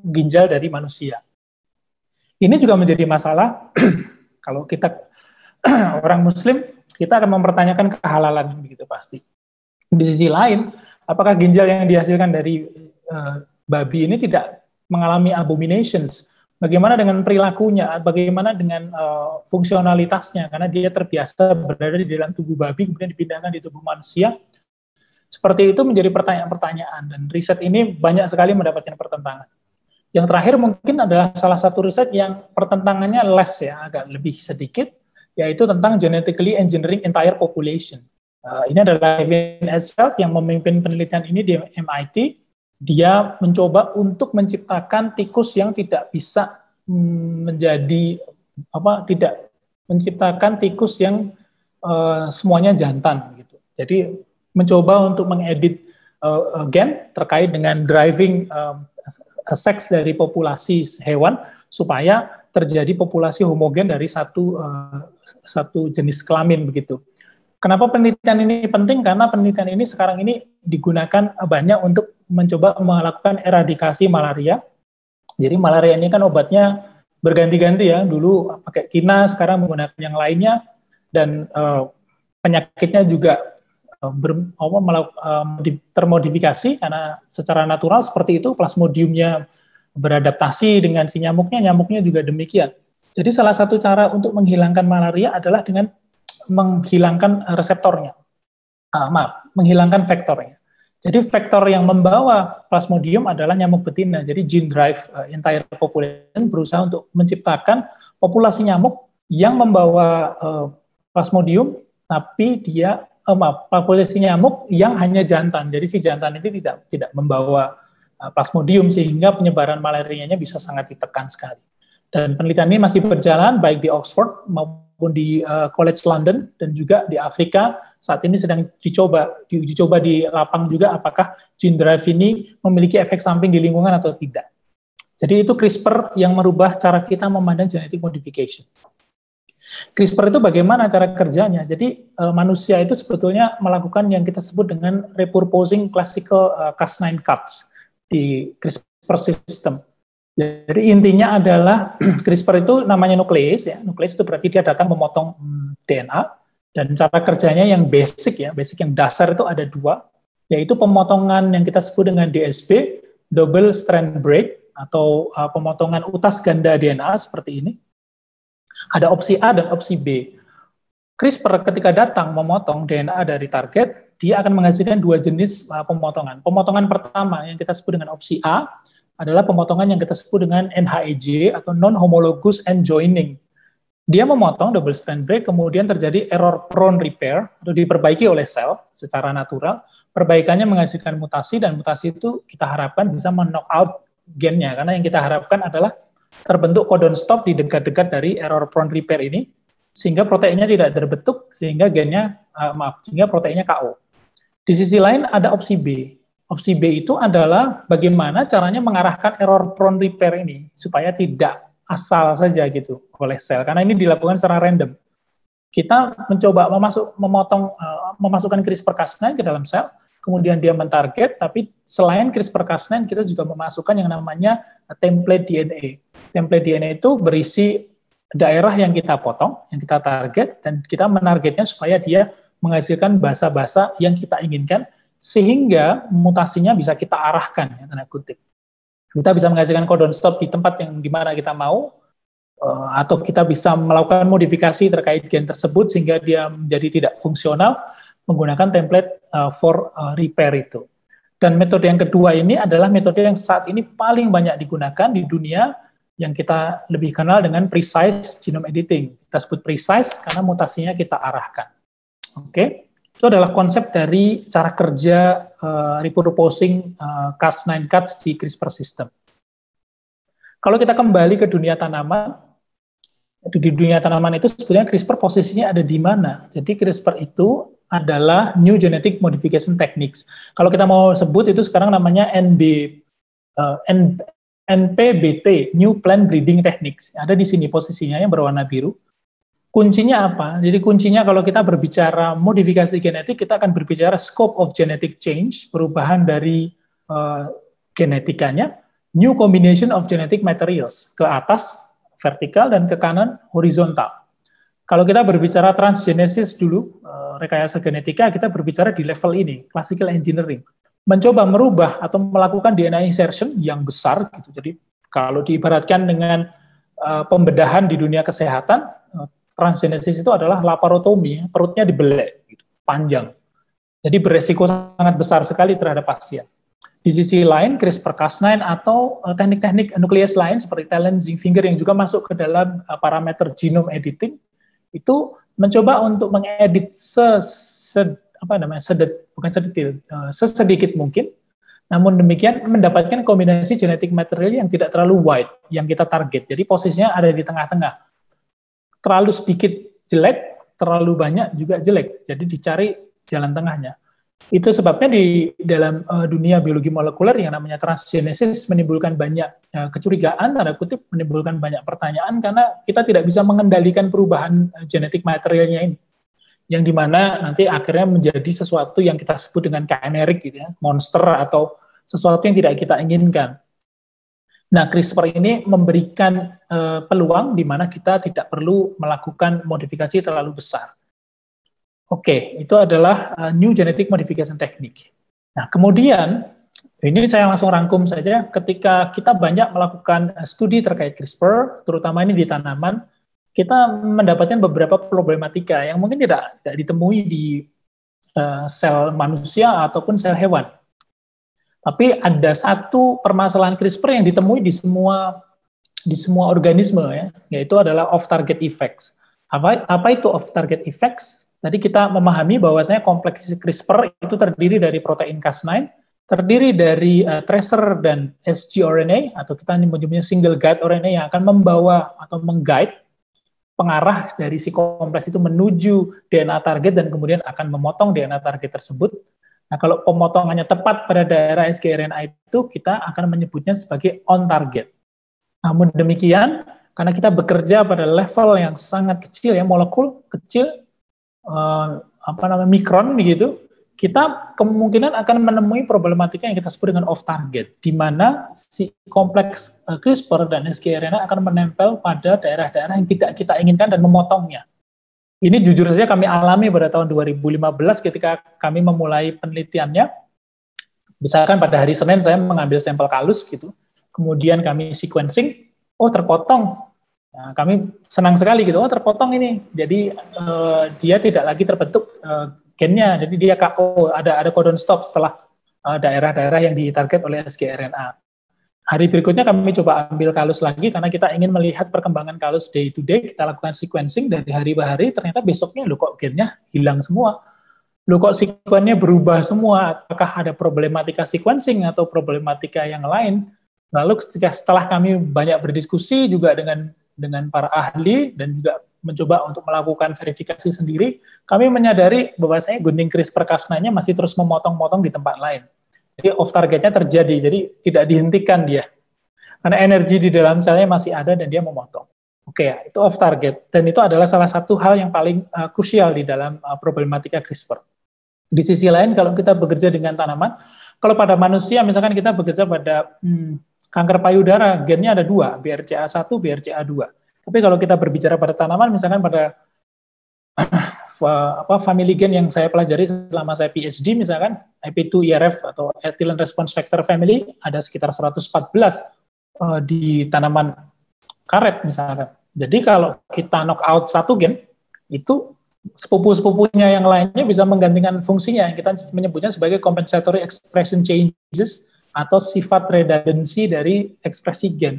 ginjal dari manusia. Ini juga menjadi masalah kalau kita orang Muslim, kita akan mempertanyakan kehalalan begitu pasti. Di sisi lain, apakah ginjal yang dihasilkan dari babi ini tidak mengalami abominations? Bagaimana dengan perilakunya? Bagaimana dengan fungsionalitasnya? Karena dia terbiasa berada di dalam tubuh babi, kemudian dipindahkan di tubuh manusia. Seperti itu menjadi pertanyaan-pertanyaan, dan riset ini banyak sekali mendapatkan pertentangan. Yang terakhir mungkin adalah salah satu riset yang pertentangannya less ya, agak lebih sedikit, yaitu tentang genetically engineering entire population. Ini adalah Kevin Esvelt yang memimpin penelitian ini di MIT. Dia mencoba untuk menciptakan tikus yang tidak bisa tidak menciptakan tikus yang semuanya jantan gitu. Jadi mencoba untuk mengedit gen terkait dengan driving seks dari populasi hewan supaya terjadi populasi homogen dari satu jenis kelamin begitu. Kenapa penelitian ini penting? Karena penelitian ini sekarang ini digunakan banyak untuk mencoba melakukan eradikasi malaria. Jadi malaria ini kan obatnya berganti-ganti ya. Dulu pakai kina, sekarang menggunakan yang lainnya, dan penyakitnya juga termodifikasi karena secara natural seperti itu, plasmodiumnya beradaptasi dengan si nyamuknya juga demikian. Jadi salah satu cara untuk menghilangkan malaria adalah dengan menghilangkan reseptornya, menghilangkan vektornya. Jadi vektor yang membawa plasmodium adalah nyamuk betina. Jadi gene drive entire population berusaha untuk menciptakan populasi nyamuk yang membawa plasmodium, tapi dia populasi nyamuk yang hanya jantan. Jadi si jantan itu tidak membawa plasmodium sehingga penyebaran malarianya bisa sangat ditekan sekali. Dan penelitian ini masih berjalan baik di Oxford maupun di College London dan juga di Afrika. Saat ini sedang diuji coba di lapang juga apakah gene drive ini memiliki efek samping di lingkungan atau tidak. Jadi itu CRISPR yang merubah cara kita memandang genetic modification. CRISPR itu bagaimana cara kerjanya? Jadi manusia itu sebetulnya melakukan yang kita sebut dengan repurposing classical Cas9 cuts di CRISPR system. Jadi intinya adalah CRISPR itu namanya nuklease ya. Nuklease itu berarti dia datang memotong DNA, dan cara kerjanya yang basic yang dasar itu ada dua, yaitu pemotongan yang kita sebut dengan DSB, double strand break, atau pemotongan utas ganda DNA seperti ini. Ada opsi A dan opsi B. CRISPR ketika datang memotong DNA dari target, dia akan menghasilkan dua jenis pemotongan. Pemotongan pertama yang kita sebut dengan opsi A adalah pemotongan yang kita sebut dengan NHEJ atau non-homologous end joining. Dia memotong double strand break, kemudian terjadi error prone repair, atau diperbaiki oleh sel secara natural. Perbaikannya menghasilkan mutasi, dan mutasi itu kita harapkan bisa men-knock out gennya, karena yang kita harapkan adalah terbentuk codon stop di dekat-dekat dari error prone repair ini, sehingga proteinnya tidak terbentuk, sehingga sehingga proteinnya KO. Di sisi lain ada opsi B. Opsi B itu adalah bagaimana caranya mengarahkan error prone repair ini supaya tidak asal saja gitu oleh sel, karena ini dilakukan secara random. Kita mencoba memasukkan CRISPR-Cas9 ke dalam sel, kemudian dia mentarget, tapi selain CRISPR-Cas9 kita juga memasukkan yang namanya template DNA. Template DNA itu berisi daerah yang kita potong, yang kita target, dan kita menargetnya supaya dia menghasilkan basa-basa yang kita inginkan, sehingga mutasinya bisa kita arahkan, ya, tanda kutip. Kita bisa menghasilkan codon stop di tempat yang dimana kita mau, atau kita bisa melakukan modifikasi terkait gen tersebut sehingga dia menjadi tidak fungsional menggunakan template for repair itu. Dan metode yang kedua ini adalah metode yang saat ini paling banyak digunakan di dunia, yang kita lebih kenal dengan precise genome editing. Kita sebut precise karena mutasinya kita arahkan. Oke, itu adalah konsep dari cara kerja repurposing Cas9 cuts di CRISPR system. Kalau kita kembali ke dunia tanaman, di dunia tanaman itu sebetulnya CRISPR posisinya ada di mana? Jadi CRISPR itu adalah New Genetic Modification Techniques. Kalau kita mau sebut itu sekarang namanya NPBT, New Plant Breeding Techniques. Ada di sini posisinya yang berwarna biru. Kuncinya apa? Jadi kuncinya kalau kita berbicara modifikasi genetik, kita akan berbicara scope of genetic change, perubahan dari genetikanya, new combination of genetic materials, ke atas vertikal dan ke kanan horizontal. Kalau kita berbicara transgenesis dulu, rekayasa genetika, kita berbicara di level ini, classical engineering. Mencoba merubah atau melakukan DNA insertion yang besar, gitu. Jadi kalau diibaratkan dengan pembedahan di dunia kesehatan, transgenesis itu adalah laparotomi, perutnya dibelek, gitu, panjang. Jadi beresiko sangat besar sekali terhadap pasien. Di sisi lain, CRISPR-Cas9 atau teknik-teknik nukleus lain seperti talent zinc finger yang juga masuk ke dalam parameter genome editing, itu mencoba untuk mengedit sesedikit mungkin, namun demikian mendapatkan kombinasi genetik material yang tidak terlalu wide, yang kita target. Jadi posisinya ada di tengah-tengah. Terlalu sedikit jelek, terlalu banyak juga jelek. Jadi dicari jalan tengahnya. Itu sebabnya di dalam dunia biologi molekuler yang namanya transgenesis menimbulkan banyak kecurigaan, tanda kutip, menimbulkan banyak pertanyaan karena kita tidak bisa mengendalikan perubahan genetik materialnya ini. Yang dimana nanti akhirnya menjadi sesuatu yang kita sebut dengan chimerik, gitu ya, monster atau sesuatu yang tidak kita inginkan. Nah, CRISPR ini memberikan peluang di mana kita tidak perlu melakukan modifikasi terlalu besar. Oke, itu adalah New Genetic Modification Technique. Nah, kemudian, ini saya langsung rangkum saja, ketika kita banyak melakukan studi terkait CRISPR, terutama ini di tanaman, kita mendapatkan beberapa problematika yang mungkin tidak ditemui di sel manusia ataupun sel hewan. Tapi ada satu permasalahan CRISPR yang ditemui di semua organisme, ya, yaitu adalah off-target effects. Apa itu off-target effects? Tadi kita memahami bahwasanya kompleks CRISPR itu terdiri dari protein Cas9, terdiri dari tracer dan sgRNA, atau kita menyebutnya single guide RNA yang akan membawa atau mengguide pengarah dari si kompleks itu menuju DNA target dan kemudian akan memotong DNA target tersebut. Nah, kalau pemotongannya tepat pada daerah sgRNA itu, kita akan menyebutnya sebagai on target. Namun demikian, karena kita bekerja pada level yang sangat kecil, ya, molekul kecil, mikron begitu, kita kemungkinan akan menemui problematika yang kita sebut dengan off target, di mana si kompleks CRISPR dan sgRNA akan menempel pada daerah-daerah yang tidak kita inginkan dan memotongnya. Ini jujur saja kami alami pada tahun 2015 ketika kami memulai penelitiannya. Misalkan pada hari Senin saya mengambil sampel kalus gitu, kemudian kami sequencing, terpotong. Nah, kami senang sekali gitu, terpotong ini. Jadi dia tidak lagi terbentuk gennya, jadi dia ada codon stop setelah daerah-daerah yang ditarget oleh sgRNA. Hari berikutnya kami coba ambil kalus lagi karena kita ingin melihat perkembangan kalus day to day. Kita lakukan sequencing dari hari ke hari, ternyata besoknya kok gennya hilang semua. Kok sekuensinya berubah semua. Apakah ada problematika sequencing atau problematika yang lain? Lalu setelah kami banyak berdiskusi juga dengan para ahli dan juga mencoba untuk melakukan verifikasi sendiri, kami menyadari bahwasanya gunting CRISPR-Cas9-nya masih terus memotong-motong di tempat lain. Jadi off targetnya terjadi, jadi tidak dihentikan dia. Karena energi di dalam selnya masih ada dan dia memotong. Oke, ya, itu off target. Dan itu adalah salah satu hal yang paling krusial di dalam problematika CRISPR. Di sisi lain, kalau kita bekerja dengan tanaman, kalau pada manusia, misalkan kita bekerja pada kanker payudara, gennya ada 2, BRCA1, BRCA2. Tapi kalau kita berbicara pada tanaman, misalkan pada family gen yang saya pelajari selama saya PhD, misalkan IP2ERF atau ethylene response factor family ada sekitar 114 di tanaman karet misalkan. Jadi kalau kita knock out satu gen, itu sepupu-sepupunya yang lainnya bisa menggantikan fungsinya. Kita menyebutnya sebagai compensatory expression changes atau sifat redundancy dari ekspresi gen.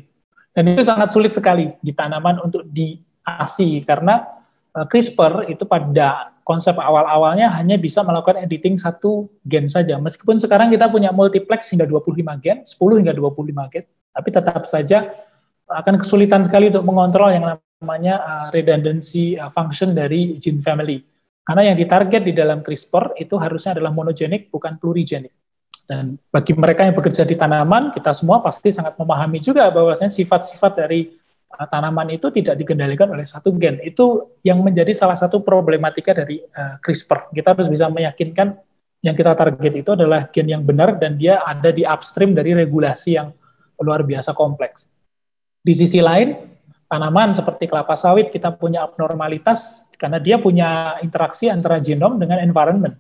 Dan itu sangat sulit sekali di tanaman untuk diasi, karena CRISPR itu pada konsep awal-awalnya hanya bisa melakukan editing satu gen saja. Meskipun sekarang kita punya multiplex hingga 25 gen, 10 hingga 25 gen, tapi tetap saja akan kesulitan sekali untuk mengontrol yang namanya redundancy function dari gene family. Karena yang ditarget di dalam CRISPR itu harusnya adalah monogenik, bukan plurigenik. Dan bagi mereka yang bekerja di tanaman, kita semua pasti sangat memahami juga bahwasanya sifat-sifat dari tanaman itu tidak dikendalikan oleh satu gen. Itu yang menjadi salah satu problematika dari CRISPR. Kita harus bisa meyakinkan yang kita target itu adalah gen yang benar dan dia ada di upstream dari regulasi yang luar biasa kompleks. Di sisi lain, tanaman seperti kelapa sawit kita punya abnormalitas karena dia punya interaksi antara genom dengan environment.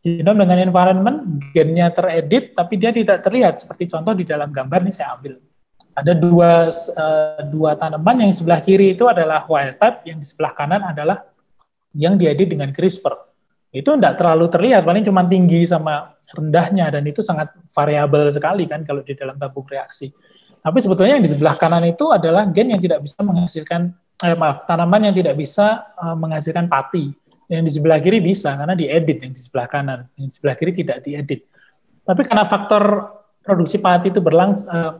Genom dengan environment, gennya teredit, tapi dia tidak terlihat. Seperti contoh di dalam gambar ini saya ambil. Ada dua tanaman, yang di sebelah kiri itu adalah wild type, yang di sebelah kanan adalah yang diedit dengan CRISPR. Itu tidak terlalu terlihat, paling cuma tinggi sama rendahnya, dan itu sangat variabel sekali kan kalau di dalam tabung reaksi. Tapi sebetulnya yang di sebelah kanan itu adalah gen yang tidak bisa menghasilkan, tanaman yang tidak bisa menghasilkan pati. Yang di sebelah kiri bisa, karena diedit yang di sebelah kanan. Yang di sebelah kiri tidak diedit. Tapi karena faktor produksi pati itu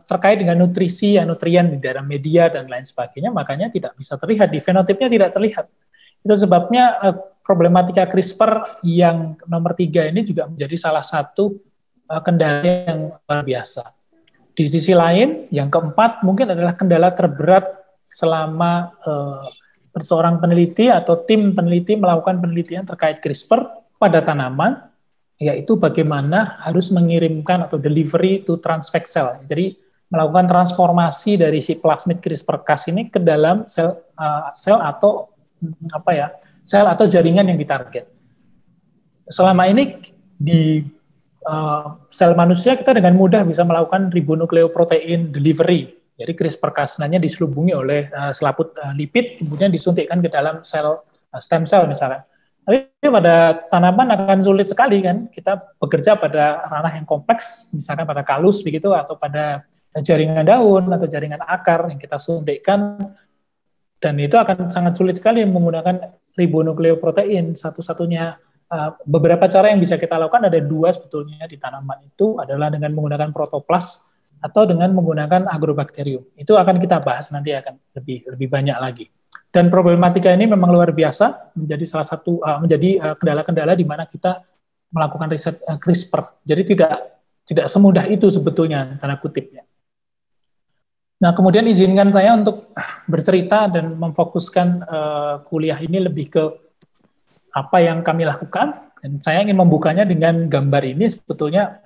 terkait dengan nutrisi, nutrien di dalam media, dan lain sebagainya, makanya tidak bisa terlihat. Di fenotipnya tidak terlihat. Itu sebabnya problematika CRISPR yang nomor 3 ini juga menjadi salah satu kendala yang luar biasa. Di sisi lain, yang keempat mungkin adalah kendala terberat selama seorang peneliti atau tim peneliti melakukan penelitian terkait CRISPR pada tanaman, yaitu bagaimana harus mengirimkan atau delivery to transfect cell. Jadi melakukan transformasi dari si plasmid CRISPR-Cas ini ke dalam sel atau jaringan yang ditarget. Selama ini di sel manusia kita dengan mudah bisa melakukan ribonukleoprotein delivery. Jadi CRISPR-Cas9-nya diselubungi oleh selaput lipid, kemudian disuntikkan ke dalam sel stem cell misalnya. Tapi pada tanaman akan sulit sekali kan, kita bekerja pada ranah yang kompleks, misalkan pada kalus begitu, atau pada jaringan daun atau jaringan akar yang kita suntikkan, dan itu akan sangat sulit sekali menggunakan ribonukleoprotein. Satu-satunya beberapa cara yang bisa kita lakukan ada 2 sebetulnya di tanaman itu, adalah dengan menggunakan protoplas atau dengan menggunakan agrobakterium. Itu akan kita bahas nanti, akan lebih banyak lagi. Dan problematika ini memang luar biasa, menjadi salah satu menjadi kendala-kendala di mana kita melakukan riset CRISPR. Jadi tidak semudah itu sebetulnya, tanda kutipnya. Nah, kemudian izinkan saya untuk bercerita dan memfokuskan kuliah ini lebih ke apa yang kami lakukan. Dan saya ingin membukanya dengan gambar ini. Sebetulnya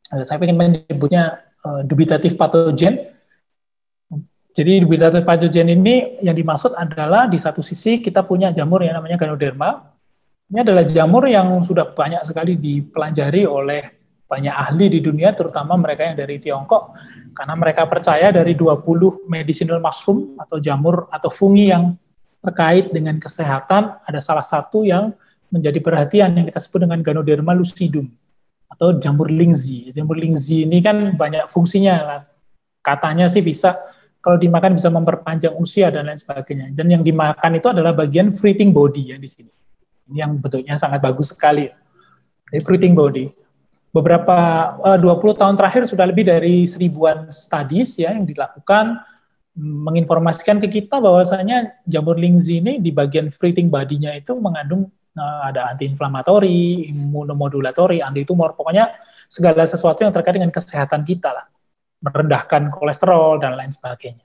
saya ingin menyebutnya dubitatif patogen. Jadi dubitatif patogen ini yang dimaksud adalah di satu sisi kita punya jamur yang namanya Ganoderma. Ini adalah jamur yang sudah banyak sekali dipelajari oleh banyak ahli di dunia, terutama mereka yang dari Tiongkok, karena mereka percaya dari 20 medicinal mushroom atau jamur atau fungi yang terkait dengan kesehatan, ada salah satu yang menjadi perhatian yang kita sebut dengan Ganoderma lucidum atau jamur Lingzhi. Jamur Lingzhi ini kan banyak fungsinya kan. Katanya sih bisa, kalau dimakan bisa memperpanjang usia dan lain sebagainya. Dan yang dimakan itu adalah bagian fruiting body yang di sini. Ini yang bentuknya sangat bagus sekali. Jadi fruiting body. Beberapa 20 tahun terakhir sudah lebih dari 1000-an studies ya yang dilakukan, menginformasikan ke kita bahwasanya jamur Lingzhi ini di bagian fruiting body-nya itu mengandung ada anti-inflamatori, imunomodulatori, anti-tumor, pokoknya segala sesuatu yang terkait dengan kesehatan kita lah. Merendahkan kolesterol dan lain sebagainya.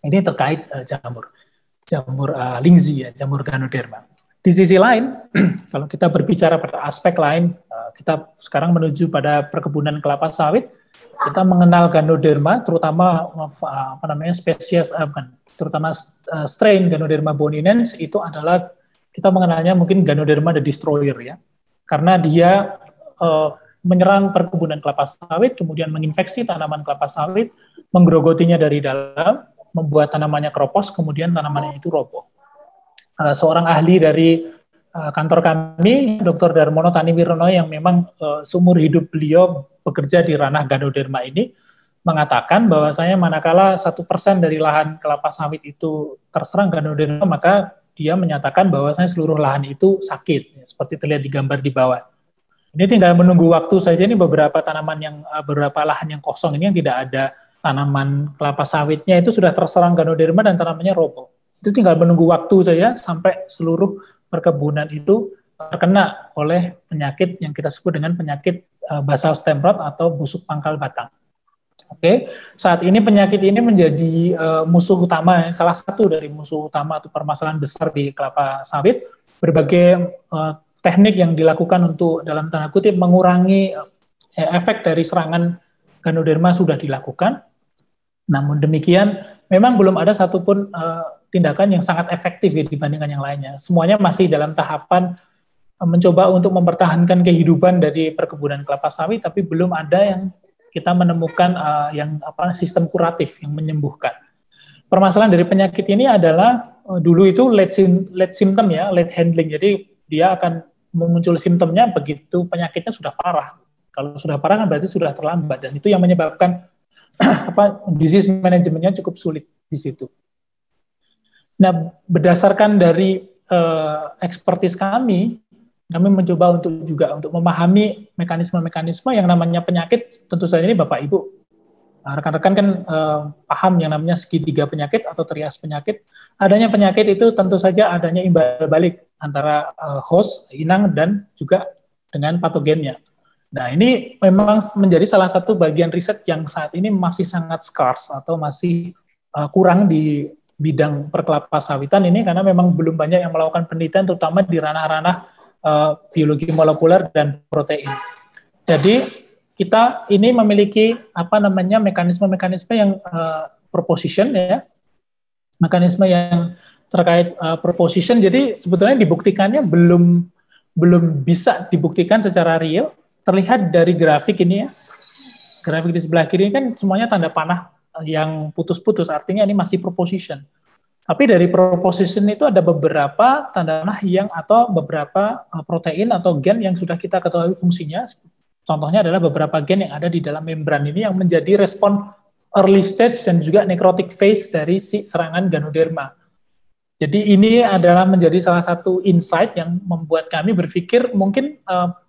Ini terkait jamur Lingzhi, ya, jamur Ganoderma. Di sisi lain, kalau kita berbicara pada aspek lain, kita sekarang menuju pada perkebunan kelapa sawit, kita mengenal Ganoderma, terutama spesies, terutama strain Ganoderma boninens itu adalah kita mengenalnya mungkin Ganoderma the Destroyer ya, karena dia menyerang perkebunan kelapa sawit, kemudian menginfeksi tanaman kelapa sawit, menggerogotinya dari dalam, membuat tanamannya keropos, kemudian tanamannya itu roboh. Seorang ahli dari kantor kami, Dr. Darmono Taniwirno, yang memang seumur hidup beliau bekerja di ranah Ganoderma ini, mengatakan bahwasanya manakala 1% dari lahan kelapa sawit itu terserang Ganoderma, maka dia menyatakan bahwasanya seluruh lahan itu sakit, seperti terlihat di gambar di bawah. Ini tinggal menunggu waktu saja, ini beberapa lahan yang kosong ini yang tidak ada tanaman kelapa sawitnya itu sudah terserang Ganoderma dan tanamannya roboh. Itu tinggal menunggu waktu saja sampai seluruh perkebunan itu terkena oleh penyakit yang kita sebut dengan penyakit basal stem rot atau busuk pangkal batang. Oke, saat ini penyakit ini menjadi musuh utama, salah satu dari musuh utama atau permasalahan besar di kelapa sawit. Berbagai teknik yang dilakukan untuk dalam tanda kutip mengurangi efek dari serangan Ganoderma sudah dilakukan. Namun demikian, memang belum ada satupun tindakan yang sangat efektif ya, dibandingkan yang lainnya. Semuanya masih dalam tahapan mencoba untuk mempertahankan kehidupan dari perkebunan kelapa sawit, tapi belum ada yang kita menemukan sistem kuratif yang menyembuhkan. Permasalahan dari penyakit ini adalah dulu itu late symptom ya, late handling. Jadi dia akan muncul simptomnya begitu penyakitnya sudah parah. Kalau sudah parah kan berarti sudah terlambat, dan itu yang menyebabkan disease manajemennya cukup sulit di situ. Nah, berdasarkan dari ekspertis kami mencoba untuk memahami mekanisme-mekanisme yang namanya penyakit. Tentu saja ini Bapak Ibu, rekan-rekan kan paham yang namanya segitiga penyakit atau trias penyakit. Adanya penyakit itu tentu saja adanya imbal balik antara host, inang, dan juga dengan patogennya. Nah, ini memang menjadi salah satu bagian riset yang saat ini masih sangat scarce atau masih kurang di bidang perkelapa sawitan ini, karena memang belum banyak yang melakukan penelitian, terutama di ranah-ranah biologi molekuler dan protein. Jadi kita ini memiliki mekanisme-mekanisme yang proposition ya, mekanisme yang terkait proposition. Jadi sebetulnya dibuktikannya belum bisa dibuktikan secara real. Terlihat dari grafik ini ya, grafik di sebelah kiri kan semuanya tanda panah yang putus-putus, artinya ini masih proposition. Tapi dari proposition itu ada beberapa tanda panah atau beberapa protein atau gen yang sudah kita ketahui fungsinya. Contohnya adalah beberapa gen yang ada di dalam membran ini yang menjadi respon early stage dan juga necrotic phase dari si serangan Ganoderma. Jadi ini adalah menjadi salah satu insight yang membuat kami berpikir mungkin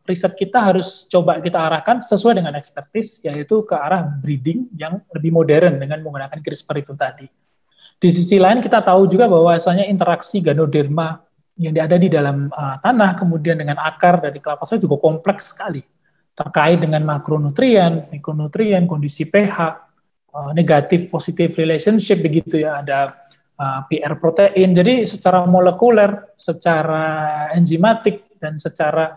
riset kita harus coba kita arahkan sesuai dengan expertise, yaitu ke arah breeding yang lebih modern dengan menggunakan CRISPR itu tadi. Di sisi lain kita tahu juga bahwasanya interaksi Ganoderma yang ada di dalam tanah kemudian dengan akar dari kelapa sawit juga kompleks sekali, terkait dengan makronutrien, mikronutrien, kondisi pH, negatif positif relationship begitu ya, ada PR protein. Jadi secara molekuler, secara enzimatik, dan secara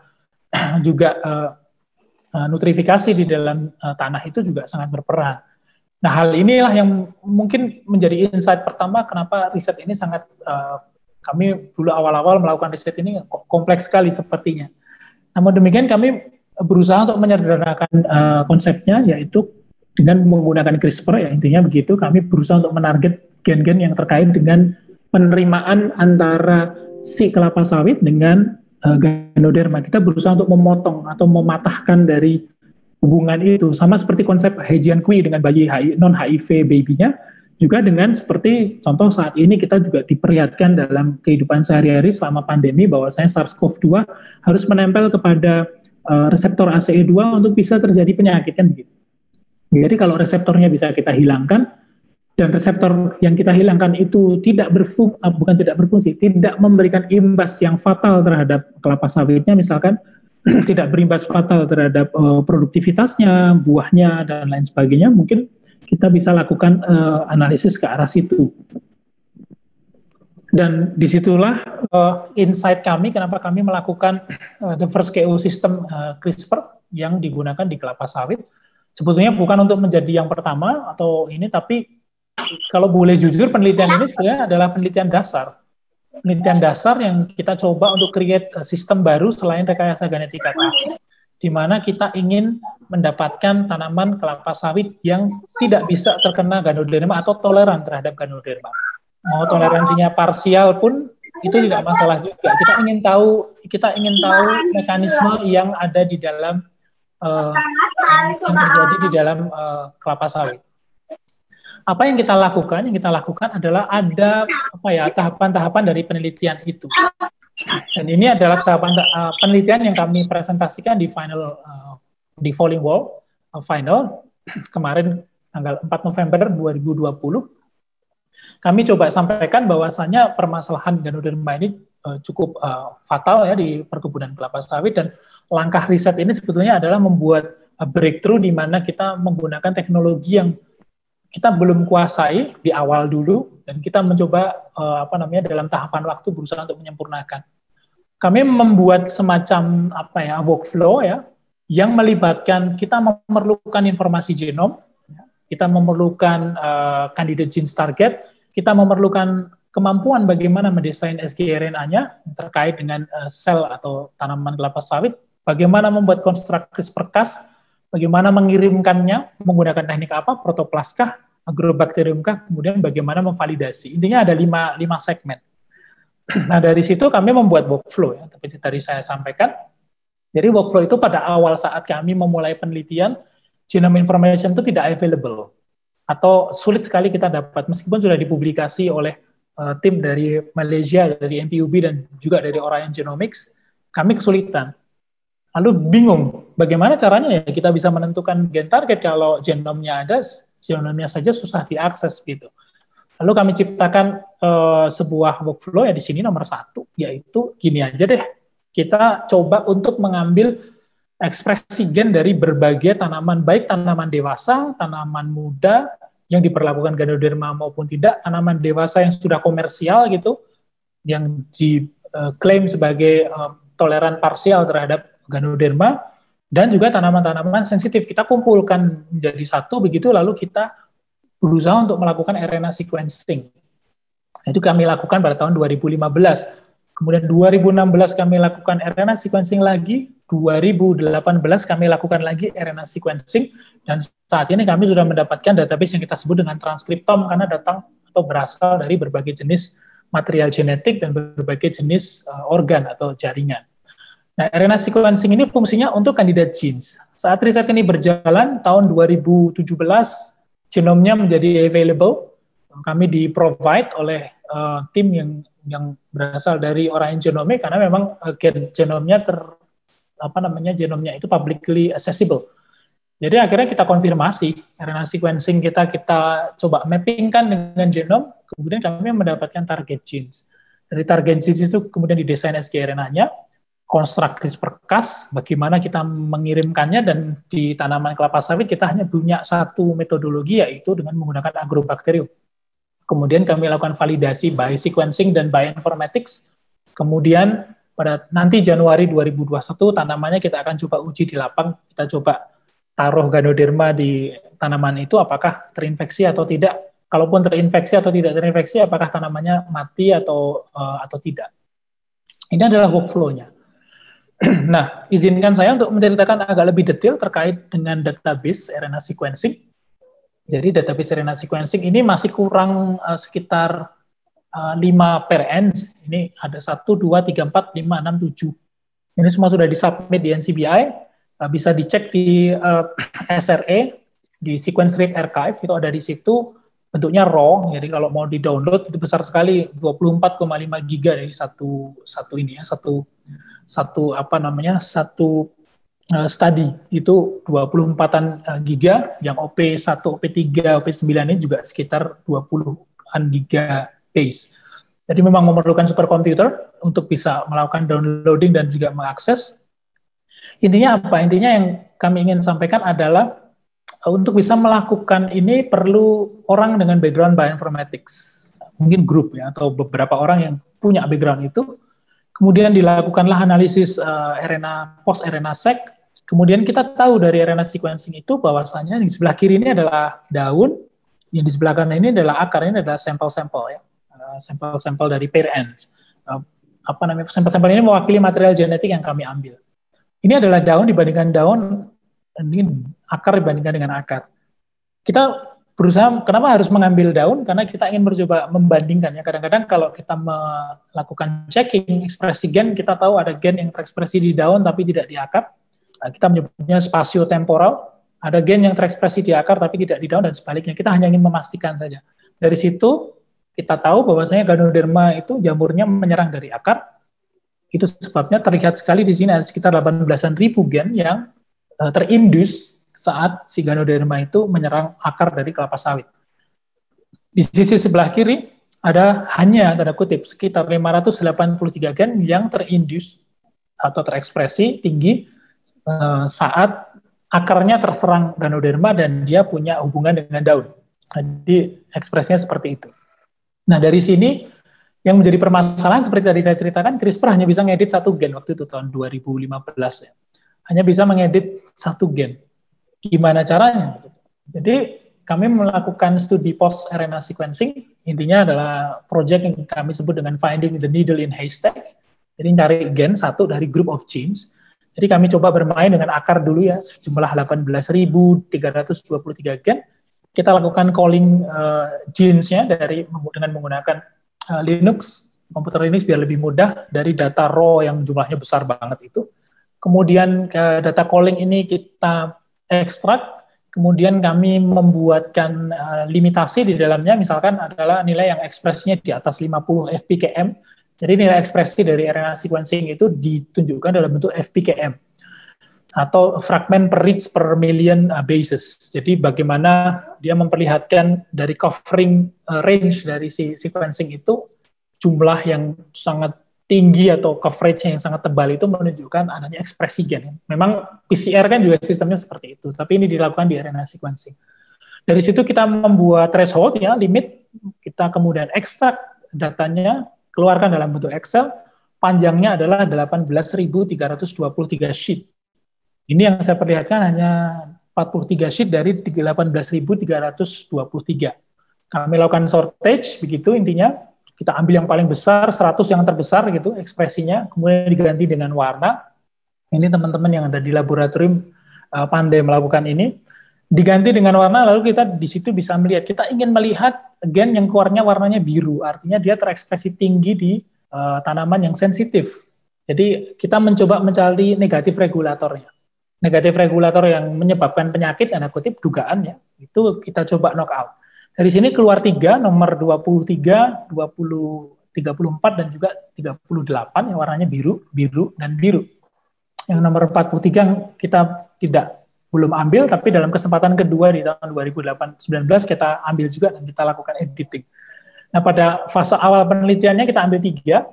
juga nutrifikasi di dalam tanah itu juga sangat berperan. Nah, hal inilah yang mungkin menjadi insight pertama kenapa riset ini sangat, kami dulu awal-awal melakukan riset ini kompleks sekali sepertinya. Namun demikian kami berusaha untuk menyederhanakan konsepnya, yaitu dengan menggunakan CRISPR, ya intinya begitu. Kami berusaha untuk menarget gen-gen yang terkait dengan penerimaan antara si kelapa sawit dengan Ganoderma. Kita berusaha untuk memotong atau mematahkan dari hubungan itu, sama seperti konsep Hejian Kui dengan bayi non-HIV baby-nya, juga dengan seperti contoh saat ini kita juga diperlihatkan dalam kehidupan sehari-hari selama pandemi bahwasanya SARS-CoV-2 harus menempel kepada reseptor ACE2 untuk bisa terjadi penyakit, kan begitu. Jadi kalau reseptornya bisa kita hilangkan, dan reseptor yang kita hilangkan itu tidak memberikan imbas yang fatal terhadap kelapa sawitnya, misalkan tidak berimbas fatal terhadap produktivitasnya, buahnya, dan lain sebagainya, mungkin kita bisa lakukan analisis ke arah situ. Dan disitulah insight kami, kenapa kami melakukan the first KO system CRISPR yang digunakan di kelapa sawit. Sebetulnya bukan untuk menjadi yang pertama atau ini, tapi kalau boleh jujur penelitian ini sebenarnya adalah penelitian dasar. penelitian dasar yang kita coba untuk create sistem baru selain rekayasa genetika klasik, di mana kita ingin mendapatkan tanaman kelapa sawit yang tidak bisa terkena Ganoderma atau toleran terhadap Ganoderma. Mau toleransinya parsial pun itu tidak masalah juga. Kita ingin tahu mekanisme yang ada di dalam yang terjadi di dalam kelapa sawit. Apa yang kita lakukan? Yang kita lakukan adalah ada tahapan-tahapan dari penelitian itu. Dan ini adalah tahapan penelitian yang kami presentasikan di di Falling Wall final kemarin tanggal 4 November 2020. Kami coba sampaikan bahwasannya permasalahan Ganoderma ini cukup fatal ya di perkebunan kelapa sawit, dan langkah riset ini sebetulnya adalah membuat breakthrough di mana kita menggunakan teknologi yang kita belum kuasai di awal dulu, dan kita mencoba dalam tahapan waktu berusaha untuk menyempurnakan. Kami membuat semacam workflow ya yang melibatkan kita memerlukan informasi genom, kita memerlukan candidate genes target, kita memerlukan kemampuan bagaimana mendesain sgRNA-nya terkait dengan sel atau tanaman kelapa sawit, bagaimana membuat konstruk CRISPR-Cas, bagaimana mengirimkannya menggunakan teknik apa, protoplas kah, agrobakterium kah, kemudian bagaimana memvalidasi. Intinya ada 5 segmen. Nah, dari situ kami membuat workflow ya, seperti tadi saya sampaikan. Jadi workflow itu pada awal saat kami memulai penelitian, genome information itu tidak available atau sulit sekali kita dapat, meskipun sudah dipublikasi oleh tim dari Malaysia, dari MPUB dan juga dari Orion Genomics, kami kesulitan. Lalu bingung, bagaimana caranya ya kita bisa menentukan gen target kalau genomnya ada, genomnya saja susah diakses gitu. Lalu kami ciptakan sebuah workflow ya di sini nomor 1, yaitu gini aja deh, kita coba untuk mengambil ekspresi gen dari berbagai tanaman, baik tanaman dewasa, tanaman muda, yang diperlakukan Ganoderma maupun tidak, tanaman dewasa yang sudah komersial gitu, yang diklaim sebagai toleran parsial terhadap Ganoderma, dan juga tanaman-tanaman sensitif. Kita kumpulkan menjadi satu begitu, lalu kita berusaha untuk melakukan RNA sequencing. Itu kami lakukan pada tahun 2015. Kemudian 2016 kami lakukan RNA sequencing lagi, 2018 kami lakukan lagi RNA sequencing, dan saat ini kami sudah mendapatkan database yang kita sebut dengan transkriptom karena datang atau berasal dari berbagai jenis material genetik dan berbagai jenis organ atau jaringan. Nah, RNA sequencing ini fungsinya untuk candidate genes. Saat riset ini berjalan, tahun 2017, genomnya menjadi available. Kami di-provide oleh tim yang berasal dari Orion Genomics karena memang genomnya genomnya itu publicly accessible. Jadi akhirnya kita konfirmasi RNA sequencing kita coba mappingkan dengan genom, kemudian kami mendapatkan target genes. Dari target genes itu kemudian didesain sgRNA-nya, konstruk CRISPR-Cas, bagaimana kita mengirimkannya, dan di tanaman kelapa sawit kita hanya punya satu metodologi, yaitu dengan menggunakan agrobakterium. Kemudian kami lakukan validasi by sequencing dan bioinformatics. Kemudian pada nanti Januari 2021 tanamannya kita akan coba uji di lapang. Kita coba taruh Ganoderma di tanaman itu, apakah terinfeksi atau tidak. Kalaupun terinfeksi atau tidak terinfeksi, apakah tanamannya mati atau tidak. Ini adalah workflow-nya. Nah, izinkan saya untuk menceritakan agak lebih detail terkait dengan database RNA sequencing. Jadi database RNA sequencing ini masih kurang sekitar 5 per N. Ini ada 1, 2, 3, 4, 5, 6, 7. Ini semua sudah disubmit di NCBI. Bisa dicek di SRA, di Sequence Rate Archive, itu ada di situ. Bentuknya raw, jadi kalau mau di-download itu besar sekali, 24,5 giga dari satu study itu 24-an giga, yang OP1, OP3, OP9 ini juga sekitar 20-an giga base. Jadi memang memerlukan superkomputer untuk bisa melakukan downloading dan juga mengakses. Intinya apa? Intinya yang kami ingin sampaikan adalah untuk bisa melakukan ini perlu orang dengan background bioinformatics, mungkin grup ya, atau beberapa orang yang punya background itu. Kemudian dilakukanlah analisis RNA, post-RNA-seq. Kemudian kita tahu dari RNA sequencing itu bahwasannya di sebelah kiri ini adalah daun, yang di sebelah kanan ini adalah akar, ini adalah sampel-sampel ya, sampel-sampel dari pair ends. sampel-sampel ini mewakili material genetik yang kami ambil. Ini adalah daun dibandingkan daun, ini akar dibandingkan dengan akar. Kita berusaha, kenapa harus mengambil daun? Karena kita ingin mencoba membandingkan ya. Kadang-kadang kalau kita melakukan checking ekspresi gen, kita tahu ada gen yang terekspresi di daun tapi tidak di akar. Nah, kita menyebutnya spasio-temporal. Ada gen yang terekspresi di akar tapi tidak di daun dan sebaliknya. Kita hanya ingin memastikan saja. Dari situ kita tahu bahwasanya Ganoderma itu jamurnya menyerang dari akar. Itu sebabnya terlihat sekali di sini ada sekitar 18.000 gen yang terindus saat si Ganoderma itu menyerang akar dari kelapa sawit. Di sisi sebelah kiri ada hanya tanda kutip sekitar 583 gen yang terindus atau terekspresi tinggi saat akarnya terserang Ganoderma dan dia punya hubungan dengan daun. Jadi ekspresinya seperti itu. Nah dari sini yang menjadi permasalahan seperti tadi saya ceritakan, CRISPR hanya bisa ngedit satu gen waktu itu tahun 2015 ya. Hanya bisa mengedit satu gen. Gimana caranya? Jadi kami melakukan studi post RNA sequencing, intinya adalah proyek yang kami sebut dengan finding the needle in haystack. Jadi cari gen satu dari group of genes. Jadi kami coba bermain dengan akar dulu ya, sejumlah 18.323 gen. Kita lakukan calling genes-nya dengan menggunakan Linux, komputer Linux biar lebih mudah dari data raw yang jumlahnya besar banget itu. Kemudian data calling ini kita ekstrak, kemudian kami membuatkan limitasi di dalamnya, misalkan adalah nilai yang ekspresinya di atas 50 fpkm. Jadi nilai ekspresi dari RNA sequencing itu ditunjukkan dalam bentuk FPKM atau fragment per reach per million bases. Jadi bagaimana dia memperlihatkan dari covering range dari si sequencing itu jumlah yang sangat tinggi atau coverage yang sangat tebal itu menunjukkan adanya ekspresi gen. Memang PCR kan juga sistemnya seperti itu, tapi ini dilakukan di RNA sequencing. Dari situ kita membuat threshold ya, limit, kita kemudian ekstrak datanya, keluarkan dalam bentuk Excel, panjangnya adalah 18.323 sheet. Ini yang saya perlihatkan hanya 43 sheet dari 18.323. Kami lakukan shortage, begitu intinya, kita ambil yang paling besar, 100 yang terbesar gitu ekspresinya, kemudian diganti dengan warna. Ini teman-teman yang ada di laboratorium pandai melakukan ini. Diganti dengan warna, lalu kita di situ bisa melihat, kita ingin melihat gen yang keluarnya warnanya biru, artinya dia terekspresi tinggi di tanaman yang sensitif. Jadi kita mencoba mencari negatif regulatornya. Negatif regulator yang menyebabkan penyakit, tanda kutip dugaan ya, itu kita coba knock out. Dari sini keluar 3, nomor 23, 20, 34, dan juga 38, yang warnanya biru, dan biru. Yang nomor 43 kita belum ambil, tapi dalam kesempatan kedua di tahun 2019 kita ambil juga dan kita lakukan editing. Nah pada fase awal penelitiannya kita ambil 3,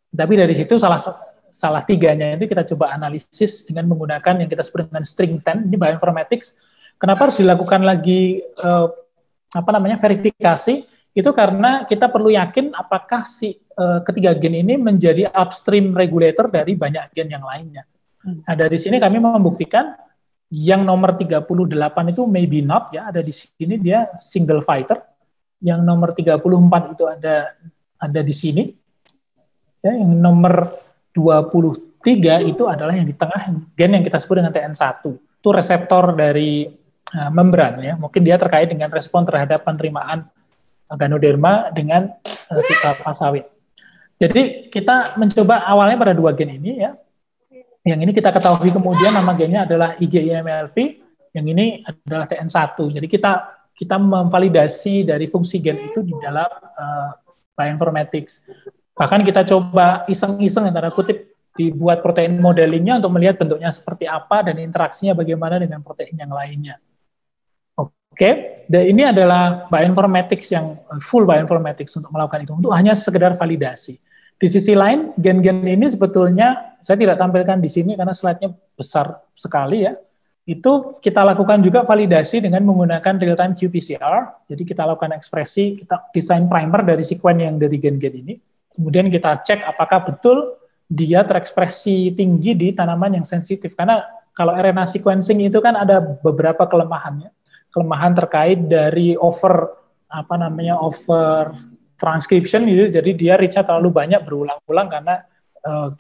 tapi dari situ salah 3-nya itu kita coba analisis dengan menggunakan yang kita sebut dengan string 10, ini bioinformatics. Kenapa harus dilakukan lagi verifikasi? Itu karena kita perlu yakin apakah si ketiga gen ini menjadi upstream regulator dari banyak gen yang lainnya. Nah dari sini kami membuktikan yang nomor 38 itu maybe not ya, ada di sini dia single fighter. Yang nomor 34 itu ada di sini. Ya, yang nomor 23 itu adalah yang di tengah, gen yang kita sebut dengan TN1. Itu reseptor dari membran ya. Mungkin dia terkait dengan respon terhadap penerimaan Ganoderma dengan si kelapa sawit. Jadi kita mencoba awalnya pada 2 gen ini ya. Yang ini kita ketahui kemudian nama gennya adalah IgIMLP, yang ini adalah TN1. Jadi kita memvalidasi dari fungsi gen itu di dalam bioinformatics. Bahkan kita coba iseng-iseng antara kutip dibuat protein modelingnya untuk melihat bentuknya seperti apa dan interaksinya bagaimana dengan protein yang lainnya. Oke, dan ini adalah bioinformatics yang full bioinformatics untuk melakukan itu, untuk hanya sekedar validasi. Di sisi lain, gen-gen ini sebetulnya saya tidak tampilkan di sini karena slide-nya besar sekali ya. Itu kita lakukan juga validasi dengan menggunakan real-time qPCR. Jadi kita lakukan ekspresi, kita desain primer dari sekuen yang dari gen-gen ini. Kemudian kita cek apakah betul dia terekspresi tinggi di tanaman yang sensitif. Karena kalau RNA sequencing itu kan ada beberapa kelemahannya. Kelemahan terkait dari over transcription gitu, jadi dia reach-nya terlalu banyak berulang-ulang karena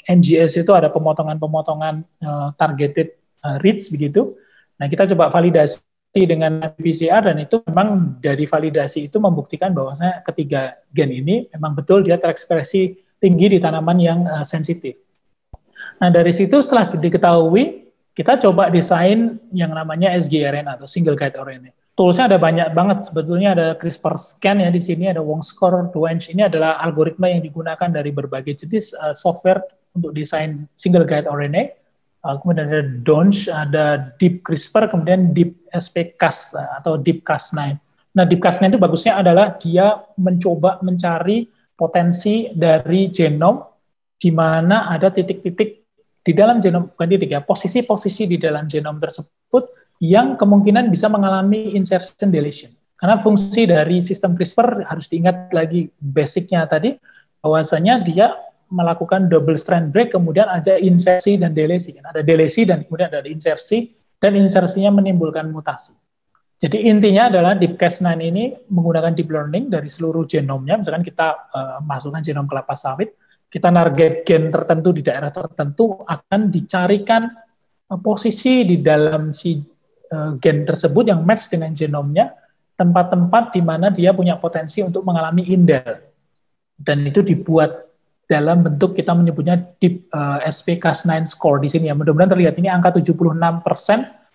NGS itu ada pemotongan-pemotongan targeted reach begitu. Nah, kita coba validasi dengan PCR dan itu memang dari validasi itu membuktikan bahwasanya ketiga gen ini memang betul dia terekspresi tinggi di tanaman yang sensitif. Nah, dari situ setelah diketahui, kita coba desain yang namanya sgRNA atau single guide RNA. Toolsnya ada banyak banget, sebetulnya ada CRISPR-Scan ya di sini, ada Wongscore, Duange, ini adalah algoritma yang digunakan dari berbagai jenis software untuk desain single guide RNA. Kemudian ada Duange, ada Deep CRISPR, kemudian Deep SP-Cas atau Deep Cas9. Nah, Deep Cas9 itu bagusnya adalah dia mencoba mencari potensi dari genom di mana ada titik-titik di dalam genom, bukan titik ya, posisi-posisi di dalam genom tersebut yang kemungkinan bisa mengalami insertion deletion. Karena fungsi dari sistem CRISPR harus diingat lagi basicnya tadi, bahwasanya dia melakukan double strand break, kemudian ada insersi dan delesi. Ada delesi dan kemudian ada insersi, dan insersinya menimbulkan mutasi. Jadi intinya adalah Deep Cas9 ini menggunakan deep learning dari seluruh genomnya, misalkan kita masukkan genom kelapa sawit, kita target gen tertentu di daerah tertentu, akan dicarikan posisi di dalam si gen tersebut yang match dengan genomnya, tempat-tempat di mana dia punya potensi untuk mengalami indel. Dan itu dibuat dalam bentuk kita menyebutnya Deep SP-Cas9 score di sini ya. Mudah-mudahan terlihat ini angka 76%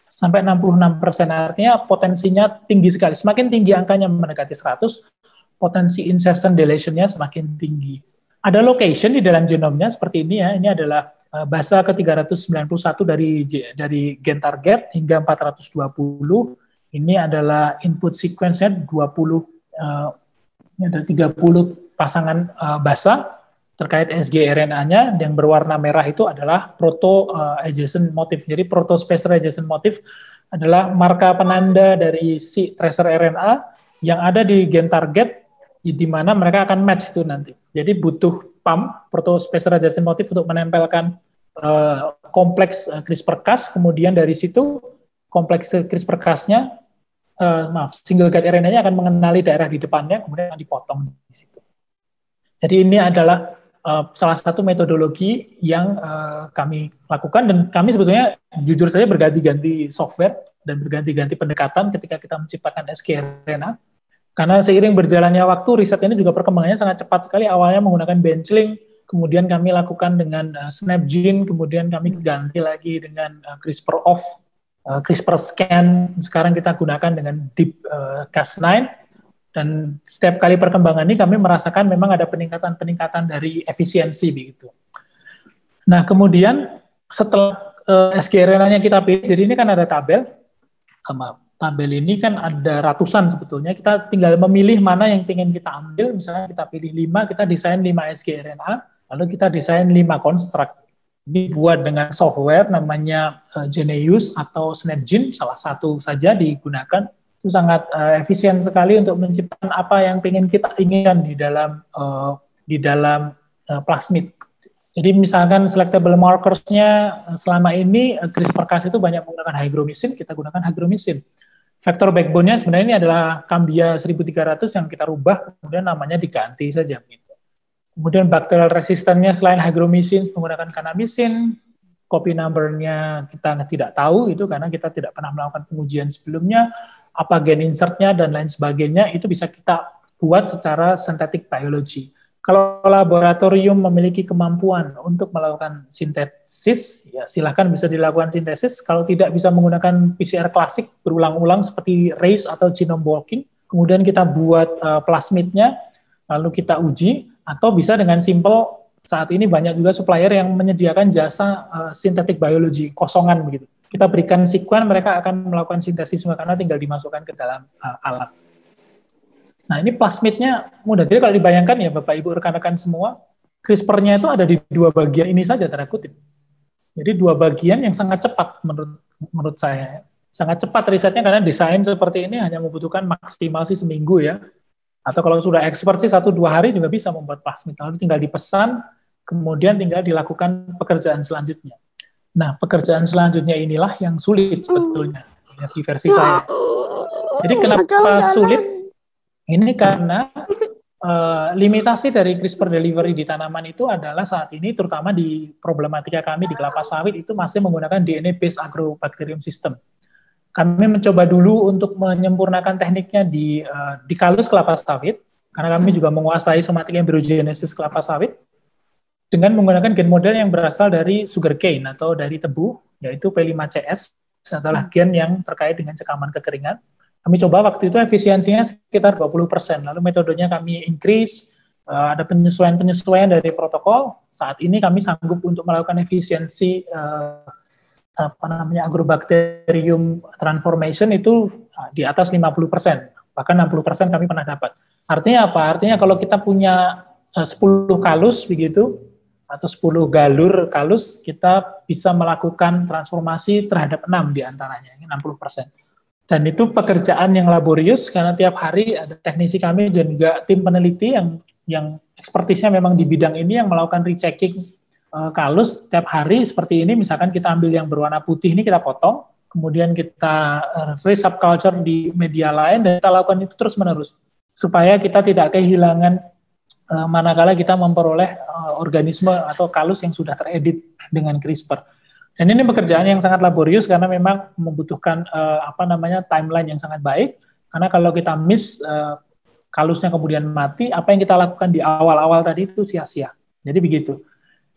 sampai 66%, artinya potensinya tinggi sekali. Semakin tinggi angkanya mendekati 100, potensi insertion deletion-nya semakin tinggi. Ada location di dalam genomnya seperti ini ya. Ini adalah basa ke-391 dari gen target hingga 420. Ini adalah input sequence-nya 20, ada 30 pasangan basa terkait sgRNA-nya. Yang berwarna merah itu adalah proto-adjacent motif. Jadi proto-spacer adjacent motif adalah marka penanda dari si tracer RNA yang ada di gen target, di mana mereka akan match itu nanti. Jadi butuh pump, proto-spacer adjacent motif, untuk menempelkan kompleks CRISPR-Cas, kemudian dari situ kompleks CRISPR-Cas-nya, single guide RNA-nya akan mengenali daerah di depannya, kemudian akan dipotong di situ. Jadi ini adalah salah satu metodologi yang kami lakukan, dan kami sebetulnya jujur saja berganti-ganti software dan berganti-ganti pendekatan ketika kita menciptakan sgRNA. Karena seiring berjalannya waktu, riset ini juga perkembangannya sangat cepat sekali. Awalnya menggunakan benchling, kemudian kami lakukan dengan SnapGene, kemudian kami ganti lagi dengan CRISPR-Off, CRISPR-Scan, sekarang kita gunakan dengan Deep Cas9, dan setiap kali perkembangan ini kami merasakan memang ada peningkatan-peningkatan dari efisiensi begitu. Nah, kemudian setelah sgRNA-nya kita pilih, jadi ini kan ada tabel, tabel ini kan ada ratusan sebetulnya, kita tinggal memilih mana yang ingin kita ambil, misalnya kita pilih 5, kita desain 5 sgRNA, lalu kita desain 5 construct. Ini buat dengan software namanya Geneus atau SnapGene, salah satu saja digunakan, itu sangat efisien sekali untuk menciptakan apa yang ingin kita inginkan di dalam plasmid. Jadi misalkan selectable markers-nya selama ini CRISPR-Cas itu banyak menggunakan hygromycin, kita gunakan hygromycin. Vektor backbone-nya sebenarnya ini adalah Cambia 1300 yang kita rubah, kemudian namanya diganti saja. Kemudian bacterial resistance-nya selain hygromycin menggunakan kanamycin, copy number-nya kita tidak tahu itu karena kita tidak pernah melakukan pengujian sebelumnya, apa gen insert-nya dan lain sebagainya, itu bisa kita buat secara synthetic biology. Kalau laboratorium memiliki kemampuan untuk melakukan sintesis, ya silahkan bisa dilakukan sintesis. Kalau tidak bisa menggunakan PCR klasik berulang-ulang seperti RACE atau genome walking, kemudian kita buat plasmidnya, lalu kita uji, atau bisa dengan simple, saat ini banyak juga supplier yang menyediakan jasa synthetic biology, kosongan begitu. Kita berikan sekuen, mereka akan melakukan sintesis karena tinggal dimasukkan ke dalam alat. Nah, ini plasmidnya mudah. Jadi kalau dibayangkan ya Bapak Ibu rekan-rekan semua, CRISPR-nya itu ada di 2 bagian ini saja, tanda kutip. Jadi 2 bagian yang sangat cepat menurut saya. Sangat cepat risetnya karena desain seperti ini hanya membutuhkan maksimal sih seminggu ya. Atau kalau sudah expert sih 1-2 hari juga bisa membuat plasmid. Lalu tinggal dipesan, kemudian tinggal dilakukan pekerjaan selanjutnya. Nah, pekerjaan selanjutnya inilah yang sulit sebetulnya di versi saya. Jadi kenapa sulit? Ini karena limitasi dari CRISPR delivery di tanaman itu adalah saat ini, terutama di problematika kami di kelapa sawit, itu masih menggunakan DNA-based agrobacterium system. Kami mencoba dulu untuk menyempurnakan tekniknya di kalus kelapa sawit, karena kami juga menguasai somatic embryogenesis kelapa sawit, dengan menggunakan gen model yang berasal dari sugarcane atau dari tebu, yaitu P5CS, adalah gen yang terkait dengan sekaman kekeringan. Kami coba waktu itu efisiensinya sekitar 20%, lalu metodenya kami increase, ada penyesuaian-penyesuaian dari protokol. Saat ini kami sanggup untuk melakukan efisiensi agrobacterium transformation itu di atas 50%, bahkan 60% kami pernah dapat. Artinya apa? Artinya kalau kita punya 10 kalus begitu, atau 10 galur kalus, kita bisa melakukan transformasi terhadap 6 diantaranya, 60%. Dan itu pekerjaan yang laborius, karena tiap hari ada teknisi kami dan juga tim peneliti yang ekspertisnya memang di bidang ini, yang melakukan rechecking kalus tiap hari. Seperti ini, misalkan kita ambil yang berwarna putih ini, kita potong, kemudian kita resubculture di media lain, dan kita lakukan itu terus-menerus, supaya kita tidak kehilangan manakala kita memperoleh organisme atau kalus yang sudah teredit dengan CRISPR. Dan ini pekerjaan yang sangat laborius karena memang membutuhkan timeline yang sangat baik. Karena kalau kita miss kalusnya kemudian mati, apa yang kita lakukan di awal-awal tadi itu sia-sia. Jadi begitu.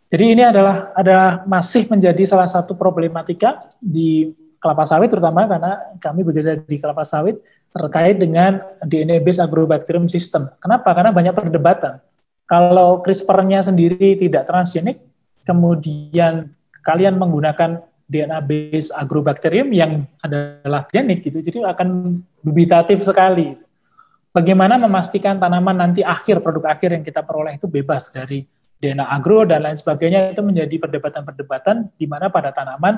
Jadi ini adalah masih menjadi salah satu problematika di kelapa sawit, terutama karena kami bekerja di kelapa sawit terkait dengan DNA-based agrobacterium system. Kenapa? Karena banyak perdebatan. Kalau CRISPR-nya sendiri tidak transgenik, kemudian kalian menggunakan DNA-based agrobacterium yang adalah genik gitu, jadi akan dubitatif sekali. Bagaimana memastikan tanaman nanti produk akhir yang kita peroleh itu bebas dari DNA agro dan lain sebagainya, itu menjadi perdebatan-perdebatan di mana pada tanaman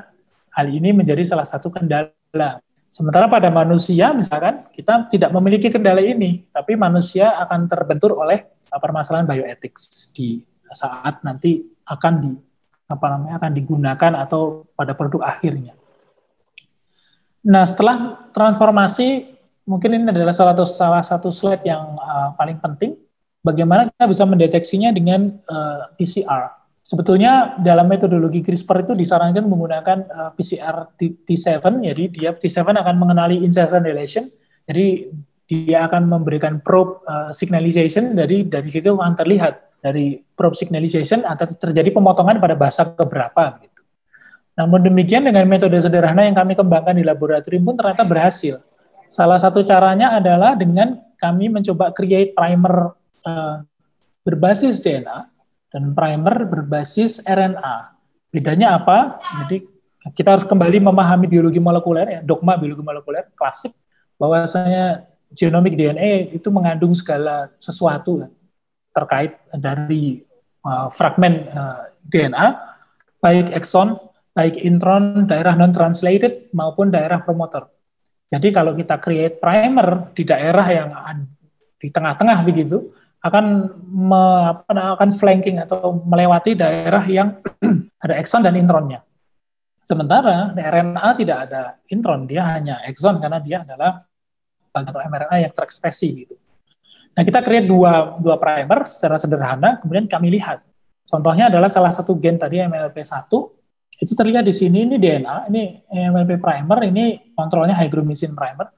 hal ini menjadi salah satu kendala. Sementara pada manusia misalkan kita tidak memiliki kendala ini, tapi manusia akan terbentur oleh permasalahan bioethics di saat nanti akan digunakan atau pada produk akhirnya. Nah, setelah transformasi, mungkin ini adalah salah satu slide yang paling penting. Bagaimana kita bisa mendeteksinya dengan PCR. Sebetulnya dalam metodologi CRISPR itu disarankan menggunakan PCR T7, jadi dia T7 akan mengenali insertion deletion, jadi dia akan memberikan probe signalization, dari situ akan terlihat dari probe signalization atau terjadi pemotongan pada basa keberapa gitu. Namun demikian dengan metode sederhana yang kami kembangkan di laboratorium pun ternyata berhasil. Salah satu caranya adalah dengan kami mencoba create primer berbasis DNA dan primer berbasis RNA. Bedanya apa? Jadi kita harus kembali memahami biologi molekuler, dogma biologi molekuler klasik, bahwasanya genomic DNA itu mengandung segala sesuatu terkait dari fragmen DNA, baik ekson, baik intron, daerah non-translated, maupun daerah promoter. Jadi kalau kita create primer di daerah yang di tengah-tengah begitu, akan flanking atau melewati daerah yang ada ekson dan intronnya. Sementara di RNA tidak ada intron, dia hanya ekson karena dia adalah atau mRNA yang terekspresi gitu. Nah, kita create dua primer secara sederhana, kemudian kami lihat. Contohnya adalah salah satu gen tadi MLP1, itu terlihat di sini, ini DNA, ini MLP primer, ini kontrolnya hygromycin primer.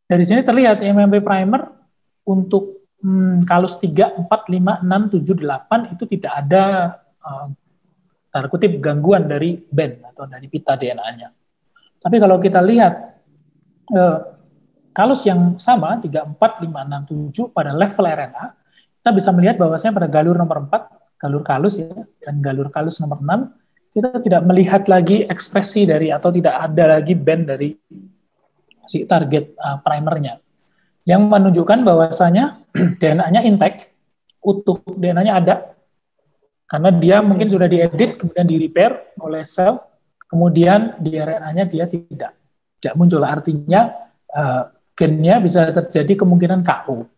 Dari sini terlihat MLP primer untuk kalus 3, 4, 5, 6, 7, 8 itu tidak ada tanda kutip gangguan dari band atau dari pita DNA-nya. Tapi kalau kita lihat kalus yang sama, 3, 4, 5, 6, 7 pada level RNA, kita bisa melihat bahwasanya pada galur nomor 4, galur kalus ya, dan galur kalus nomor 6, kita tidak melihat lagi ekspresi dari atau tidak ada lagi band dari si target primernya. Yang menunjukkan bahwasanya DNA-nya intact, utuh, DNA-nya ada, karena dia mungkin sudah diedit, kemudian di-repair oleh sel, kemudian di RNA-nya dia tidak muncul, artinya gennya bisa terjadi kemungkinan KO.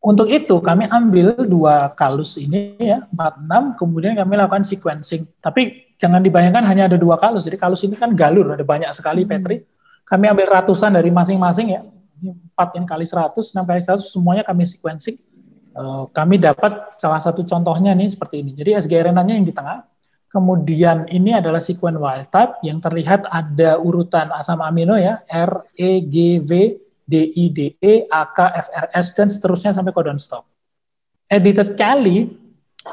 Untuk itu kami ambil dua kalus ini ya, 46, kemudian kami lakukan sequencing. Tapi jangan dibayangkan hanya ada dua kalus, jadi kalus ini kan galur, ada banyak sekali Petri. Kami ambil ratusan dari masing-masing ya, 4 ini kali 100, 6 kali 100, semuanya kami sequencing. kami dapat salah satu contohnya nih seperti ini. Jadi sgRNA-nya yang di tengah, kemudian ini adalah sekuen wild type yang terlihat ada urutan asam amino ya, R, E, G, V, D, I, D, E, A, K, F, R, S, dan seterusnya sampai codon stop. Edited kali,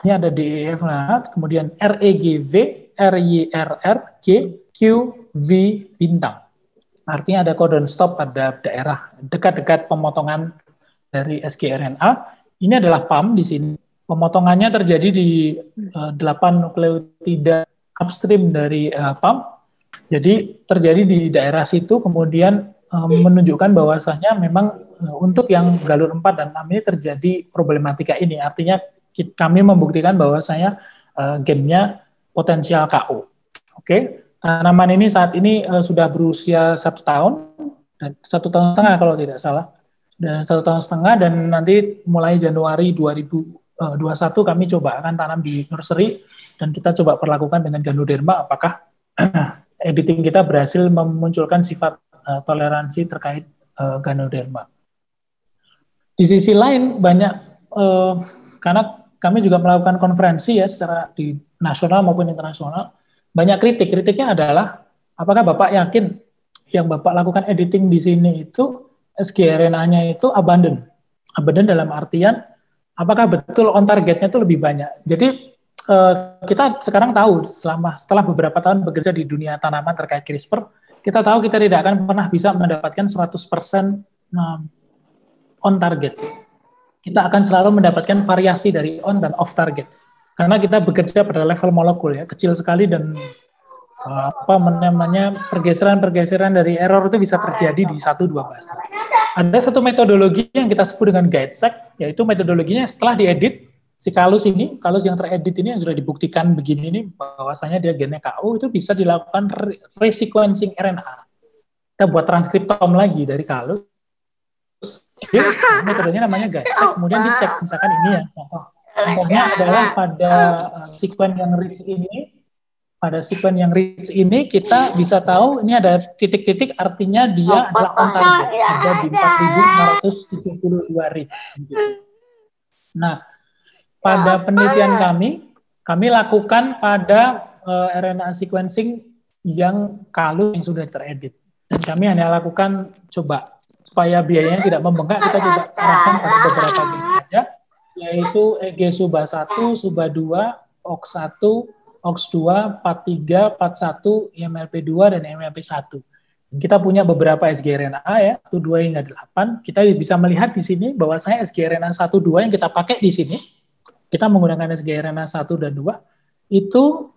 ini ada D, E, F, kemudian R, E, G, V, R, Y, R, R, G, Q, V, bintang. Artinya ada codon stop pada daerah dekat-dekat pemotongan dari sgRNA. Ini adalah PAM di sini. Pemotongannya terjadi di 8 nukleotida upstream dari PAM. Jadi terjadi di daerah situ, kemudian menunjukkan bahwasanya memang untuk yang galur 4 dan 6 ini terjadi problematika ini. Artinya kami membuktikan bahwasanya gennya potensial KO. Oke, tanaman ini saat ini sudah berusia 1 tahun dan 1,5 tahun kalau tidak salah. Dan 1,5 tahun dan nanti mulai Januari 2021 kami coba akan tanam di nursery dan kita coba perlakukan dengan Ganoderma apakah editing kita berhasil memunculkan sifat toleransi terkait Ganoderma. Di sisi lain banyak karena kami juga melakukan konferensi ya secara di nasional maupun internasional, banyak kritiknya adalah apakah Bapak yakin yang Bapak lakukan editing di sini itu sgRNA-nya itu abundant dalam artian apakah betul on targetnya itu lebih banyak. Jadi kita sekarang tahu setelah beberapa tahun bekerja di dunia tanaman terkait CRISPR, kita tahu kita tidak akan pernah bisa mendapatkan 100% on target. Kita akan selalu mendapatkan variasi dari on dan off target. Karena kita bekerja pada level molekul ya, kecil sekali dan pergeseran dari error itu bisa terjadi di 1-2 basis. Ada satu metodologi yang kita sebut dengan GuideSeq, yaitu metodologinya setelah diedit, si kalus yang teredit ini yang sudah dibuktikan begini ini, bahwasanya dia gennya KO, itu bisa dilakukan resequencing RNA. Kita buat transkriptom lagi dari kalus, metodenya namanya GuideSeq, kemudian dicek, misalkan ini ya, contohnya adalah pada sekuen yang rich ini, kita bisa tahu ini ada titik-titik artinya dia adalah on target, ada di 4.572 reach. Nah, pada penelitian kami lakukan pada RNA sequencing yang kalus yang sudah teredit. Dan kami hanya lakukan coba supaya biayanya tidak membengkak, kita coba arahkan pada beberapa gen saja, yaitu EG SUBA 1, SUBA 2, OX1, OX2, PAT3, PAT1, IMLP2, dan IMLP1. Kita punya beberapa sgRNA ya, 1, 2 hingga 8. Kita bisa melihat di sini bahwasanya sgRNA 1, 2 yang kita pakai di sini, kita menggunakan sgRNA 1 dan 2, itu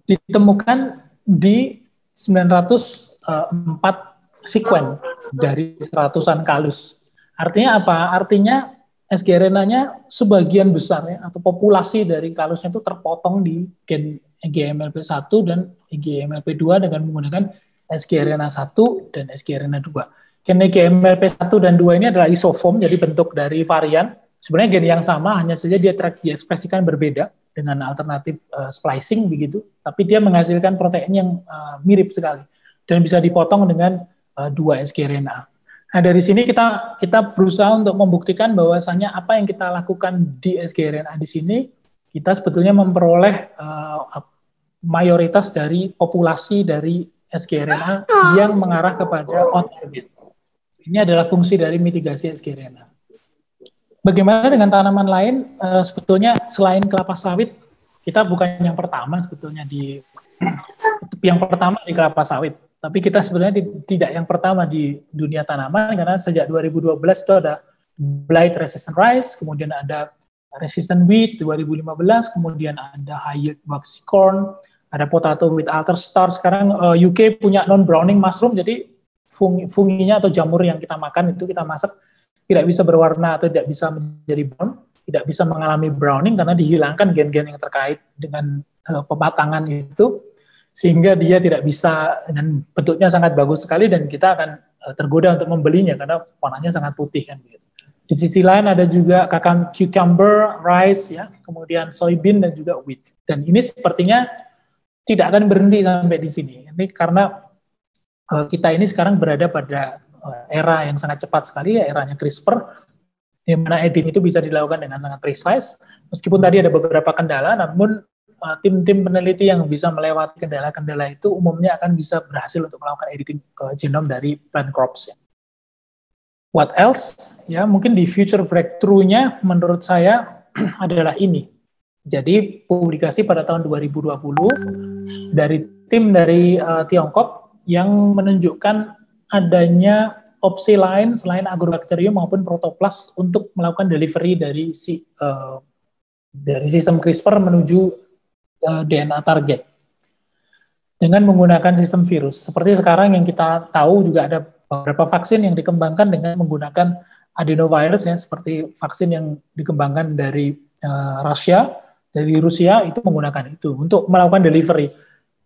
ditemukan di 904 sekuen dari 100-an kalus. Artinya apa? Artinya sgRNA-nya sebagian besar ya, atau populasi dari kalusnya itu terpotong di gen EGMLP1 dan EGMLP2 dengan menggunakan sgRNA 1 dan sgRNA 2. Gen EGMLP1 dan 2 ini adalah isoform, jadi bentuk dari varian. Sebenarnya gen yang sama, hanya saja dia diekspresikan berbeda dengan alternatif splicing begitu, tapi dia menghasilkan protein yang mirip sekali dan bisa dipotong dengan 2 sgRNA. Nah, dari sini kita berusaha untuk membuktikan bahwasanya apa yang kita lakukan di sgRNA di sini, kita sebetulnya memperoleh mayoritas dari populasi dari sgRNA yang mengarah kepada on target. Ini adalah fungsi dari mitigasi sgRNA. Bagaimana dengan tanaman lain? Sebetulnya selain kelapa sawit, kita bukan yang pertama sebetulnya di kelapa sawit. Tapi kita sebenarnya tidak yang pertama di dunia tanaman, karena sejak 2012 itu ada blight resistant rice, kemudian ada resistant wheat 2015, kemudian ada high yield waxy corn, ada potato with alter star. Sekarang UK punya non-browning mushroom, jadi funginya atau jamur yang kita makan itu kita masak tidak bisa berwarna atau tidak bisa menjadi brown, tidak bisa mengalami browning karena dihilangkan gen-gen yang terkait dengan pematangan itu, sehingga dia tidak bisa, dan bentuknya sangat bagus sekali dan kita akan tergoda untuk membelinya karena warnanya sangat putih kan gitu. Di sisi lain ada juga kakao cucumber, rice ya, kemudian soybean dan juga wheat. Dan ini sepertinya tidak akan berhenti sampai di sini. Ini karena kita ini sekarang berada pada era yang sangat cepat sekali, ya, eranya CRISPR, di mana editing itu bisa dilakukan dengan sangat precise. Meskipun tadi ada beberapa kendala, namun tim-tim peneliti yang bisa melewati kendala-kendala itu umumnya akan bisa berhasil untuk melakukan editing genom dari plant crops. Ya. What else? Ya, mungkin di future breakthrough-nya menurut saya adalah ini. Jadi publikasi pada tahun 2020 dari tim dari Tiongkok yang menunjukkan adanya opsi lain selain Agrobacterium maupun Protoplast untuk melakukan delivery dari sistem CRISPR menuju DNA target dengan menggunakan sistem virus. Seperti sekarang yang kita tahu juga ada beberapa vaksin yang dikembangkan dengan menggunakan adenovirus, ya, seperti vaksin yang dikembangkan dari Rusia itu menggunakan itu untuk melakukan delivery.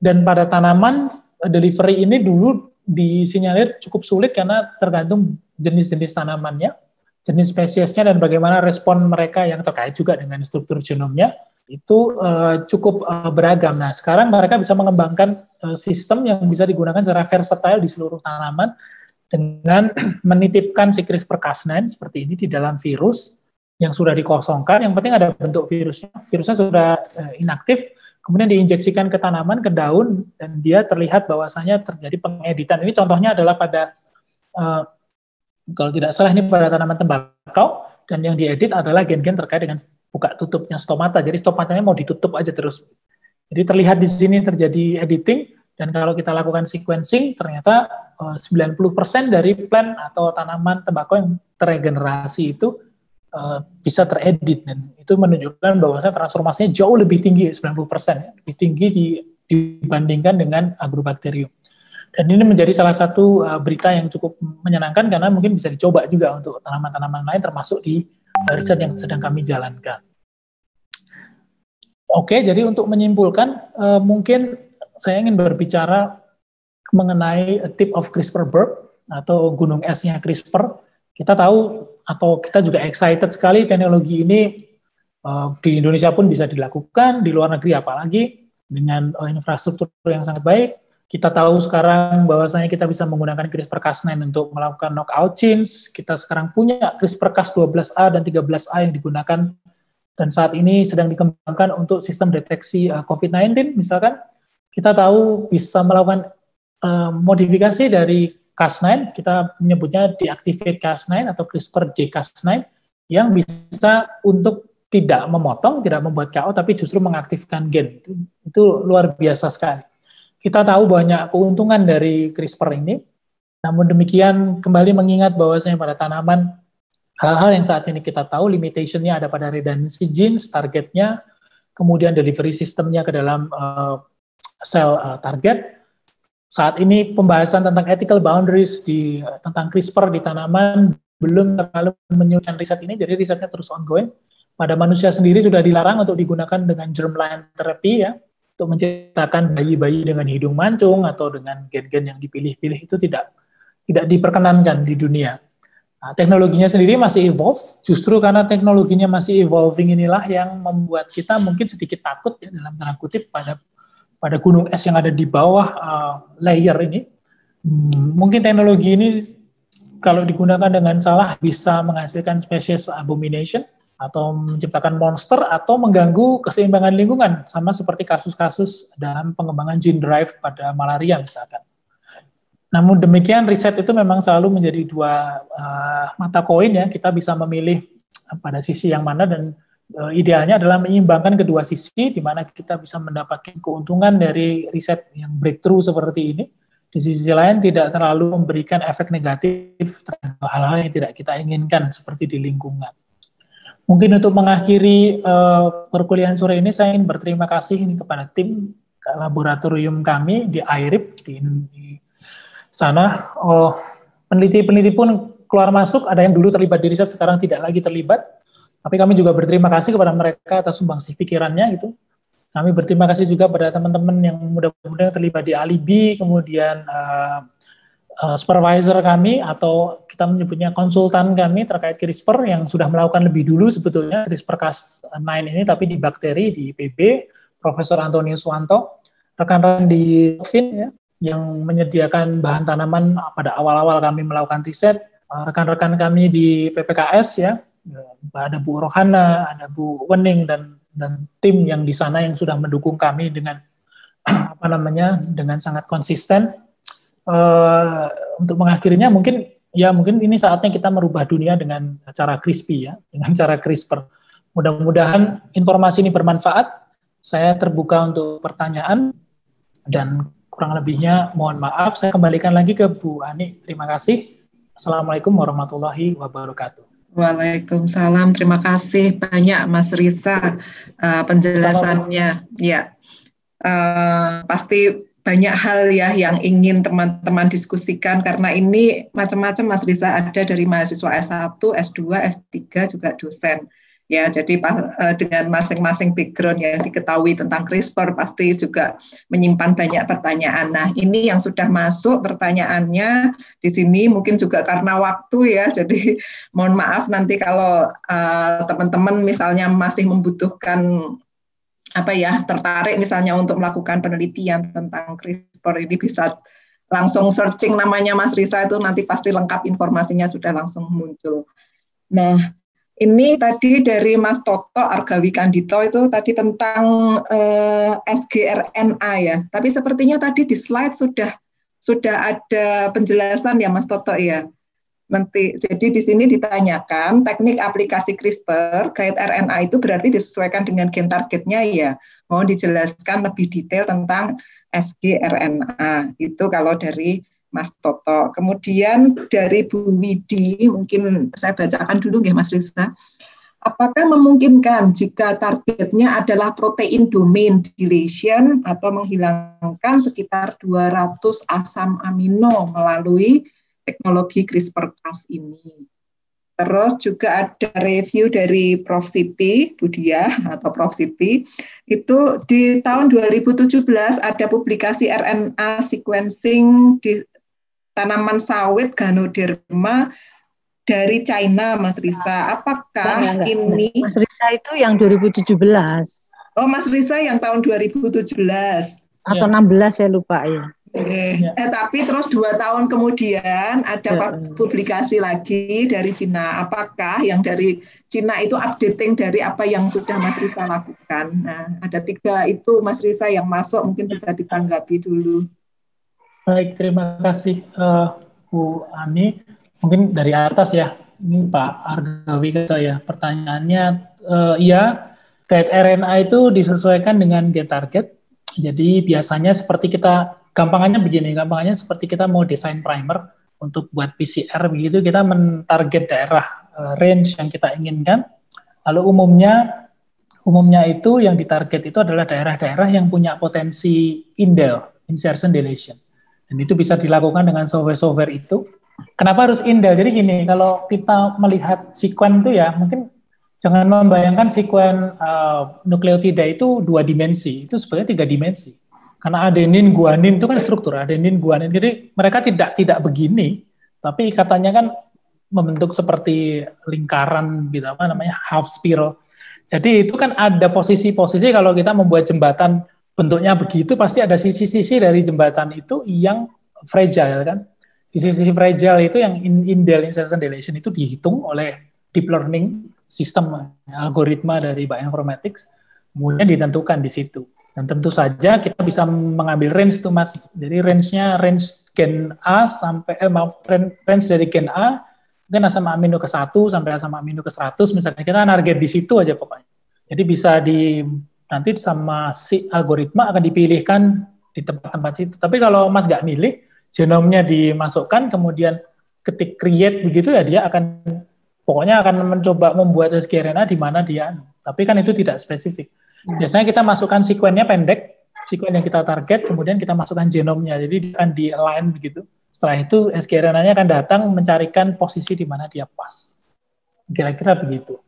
Dan pada tanaman, delivery ini dulu disinyalir cukup sulit karena tergantung jenis-jenis tanamannya, jenis spesiesnya, dan bagaimana respon mereka yang terkait juga dengan struktur genomnya, itu cukup beragam. Nah, sekarang mereka bisa mengembangkan sistem yang bisa digunakan secara versatile di seluruh tanaman dengan menitipkan si CRISPR-Cas9 seperti ini di dalam virus yang sudah dikosongkan, yang penting ada bentuk virusnya. Virusnya sudah inaktif, kemudian diinjeksikan ke tanaman, ke daun, dan dia terlihat bahwasanya terjadi pengeditan. Ini contohnya adalah pada, kalau tidak salah ini pada tanaman tembakau, dan yang diedit adalah gen-gen terkait dengan buka tutupnya stomata. Jadi stomatanya mau ditutup aja terus. Jadi terlihat di sini terjadi editing, dan kalau kita lakukan sequencing, ternyata 90% dari plant atau tanaman tembakau yang terregenerasi itu bisa teredit, dan itu menunjukkan bahwasanya transformasinya jauh lebih tinggi, 90%, ya, lebih tinggi dibandingkan dengan Agrobacterium. Dan ini menjadi salah satu berita yang cukup menyenangkan karena mungkin bisa dicoba juga untuk tanaman-tanaman lain termasuk di riset yang sedang kami jalankan. Oke, jadi untuk menyimpulkan, mungkin saya ingin berbicara mengenai tip of CRISPR bird atau gunung esnya CRISPR. Kita tahu atau kita juga excited sekali teknologi ini di Indonesia pun bisa dilakukan, di luar negeri apalagi dengan infrastruktur yang sangat baik. Kita tahu sekarang bahwasanya kita bisa menggunakan CRISPR-Cas9 untuk melakukan knockout genes. Kita sekarang punya CRISPR-Cas12a dan 13a yang digunakan dan saat ini sedang dikembangkan untuk sistem deteksi COVID-19 misalkan. Kita tahu bisa melakukan modifikasi dari Cas9, kita menyebutnya deactivate Cas9 atau CRISPR-Cas9 yang bisa untuk tidak memotong, tidak membuat KO, tapi justru mengaktifkan gen. Itu luar biasa sekali. Kita tahu banyak keuntungan dari CRISPR ini, namun demikian kembali mengingat bahwasanya pada tanaman, hal-hal yang saat ini kita tahu, limitation-nya ada pada redundancy genes, targetnya, kemudian delivery system-nya ke dalam sel target. Saat ini pembahasan tentang ethical boundaries tentang CRISPR di tanaman belum terlalu menyuruhkan riset ini, jadi risetnya terus ongoing. Pada manusia sendiri sudah dilarang untuk digunakan dengan germline therapy, ya, untuk menciptakan bayi-bayi dengan hidung mancung atau dengan gen-gen yang dipilih-pilih, itu tidak diperkenankan di dunia. Nah, teknologinya sendiri masih evolve, justru karena teknologinya masih evolving inilah yang membuat kita mungkin sedikit takut, ya, dalam tanda kutip pada gunung es yang ada di bawah layer ini. Mungkin teknologi ini kalau digunakan dengan salah bisa menghasilkan spesies abomination atau menciptakan monster atau mengganggu keseimbangan lingkungan, sama seperti kasus-kasus dalam pengembangan gene drive pada malaria misalkan. Namun demikian riset itu memang selalu menjadi dua mata koin, ya, kita bisa memilih pada sisi yang mana, dan idealnya adalah menyeimbangkan kedua sisi, di mana kita bisa mendapatkan keuntungan dari riset yang breakthrough seperti ini. Di sisi lain tidak terlalu memberikan efek negatif terhadap hal-hal yang tidak kita inginkan seperti di lingkungan. Mungkin untuk mengakhiri perkuliahan sore ini, saya ingin berterima kasih ini kepada tim laboratorium kami di IRIP di sana. Peneliti-peneliti pun keluar masuk, ada yang dulu terlibat di riset sekarang tidak lagi terlibat. Tapi kami juga berterima kasih kepada mereka atas sumbangsih pikirannya gitu. Kami berterima kasih juga pada teman-teman yang mudah-mudahan terlibat di alibi, kemudian supervisor kami atau kita menyebutnya konsultan kami terkait CRISPR yang sudah melakukan lebih dulu sebetulnya CRISPR-Cas9 ini, tapi di bakteri di IPB, Profesor Antonius Suwanto, rekan-rekan di FIN, ya, yang menyediakan bahan tanaman pada awal-awal kami melakukan riset, rekan-rekan kami di PPKS, ya, ada Bu Rohana, ada Bu Wening dan tim yang di sana yang sudah mendukung kami dengan dengan sangat konsisten. Untuk mengakhirinya mungkin ini saatnya kita merubah dunia dengan cara crispy ya, dengan cara CRISPR. Mudah-mudahan informasi ini bermanfaat. Saya terbuka untuk pertanyaan dan kurang lebihnya mohon maaf. Saya kembalikan lagi ke Bu Ani. Terima kasih. Assalamualaikum warahmatullahi wabarakatuh.
Waalaikumsalam. Terima kasih banyak Mas Risa penjelasannya. Ya, pasti banyak hal ya yang ingin teman-teman diskusikan karena ini macam-macam Mas Risa, ada dari mahasiswa S1, S2, S3 juga dosen. Ya, jadi dengan masing-masing background yang diketahui tentang CRISPR pasti juga menyimpan banyak pertanyaan. Nah, ini yang sudah masuk pertanyaannya di sini mungkin juga karena waktu ya. Jadi mohon maaf nanti kalau teman-teman misalnya masih membutuhkan tertarik misalnya untuk melakukan penelitian tentang CRISPR ini bisa langsung searching namanya Mas Risa, itu nanti pasti lengkap informasinya sudah langsung muncul. Nah, ini tadi dari Mas Toto Argawi Kandito itu tadi tentang sgRNA ya. Tapi sepertinya tadi di slide sudah ada penjelasan ya Mas Toto ya. Nanti jadi di sini ditanyakan teknik aplikasi CRISPR guide RNA itu berarti disesuaikan dengan gen targetnya ya. Mohon dijelaskan lebih detail tentang sgRNA. Itu kalau dari Mas Toto. Kemudian dari Bu Widi, mungkin saya bacakan dulu ya Mas Risa. Apakah memungkinkan jika targetnya adalah protein domain deletion atau menghilangkan sekitar 200 asam amino melalui teknologi CRISPR-Cas ini? Terus juga ada review dari Prof. Siti Budia atau Prof. Siti, itu di tahun 2017 ada publikasi RNA sequencing di tanaman sawit Ganoderma dari China, Mas Risa. Apakah ini?
Mas Risa itu yang 2017.
Oh, Mas Risa yang tahun 2017.
Atau 16 saya lupa ya.
Tapi terus 2 tahun kemudian ada publikasi lagi dari Cina. Apakah yang dari Cina itu updating dari apa yang sudah Mas Risa lakukan? Nah, ada 3 itu Mas Risa yang masuk, mungkin bisa ditanggapi dulu.
Baik, terima kasih Bu Ani. Mungkin dari atas ya, ini Pak Argawi kata ya, pertanyaannya iya, guide RNA itu disesuaikan dengan gen target. Jadi biasanya seperti gampangannya seperti kita mau desain primer untuk buat PCR begitu, kita mentarget daerah range yang kita inginkan. Lalu umumnya itu yang ditarget itu adalah daerah-daerah yang punya potensi indel, insertion deletion. Dan itu bisa dilakukan dengan software itu. Kenapa harus indel? Jadi gini, kalau kita melihat sekuen itu ya, mungkin jangan membayangkan sekuen nukleotida itu 2 dimensi, itu sebenarnya 3 dimensi. Karena adenin, guanin itu kan struktur, adenin, guanin. Jadi mereka tidak begini, tapi katanya kan membentuk seperti lingkaran gitu, half spiral. Jadi itu kan ada posisi-posisi kalau kita membuat jembatan bentuknya begitu, pasti ada sisi-sisi dari jembatan itu yang fragile kan. Sisi-sisi fragile itu yang indel, insertion deletion itu dihitung oleh deep learning sistem algoritma dari bioinformatics, kemudian ditentukan di situ. Dan tentu saja kita bisa mengambil range tuh Mas. Jadi range gen A sampai range dari gen A mungkin asam amino ke 1 sampai asam amino ke 100 misalnya, kita target di situ aja pokoknya. Jadi bisa nanti sama si algoritma akan dipilihkan di tempat-tempat situ. Tapi kalau Mas nggak milih, genomnya dimasukkan kemudian ketik create begitu ya, dia pokoknya akan mencoba membuat sgRNA di mana dia. Tapi kan itu tidak spesifik. Biasanya kita masukkan sekuennya pendek, sekuen yang kita target, kemudian kita masukkan genomnya, jadi akan di-align begitu. Setelah itu sgRNA-nya akan datang mencarikan posisi di mana dia pas. Kira-kira begitu.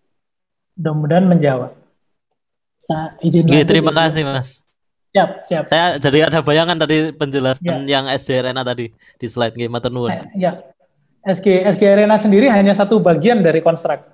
Mudah-mudahan menjawab. Nah, izin
terima kasih Mas.
Siap.
Saya jadi ada bayangan tadi penjelasan yang sgRNA tadi di slide matur nuwun.
Ya. sgRNA sendiri hanya satu bagian dari konstruk.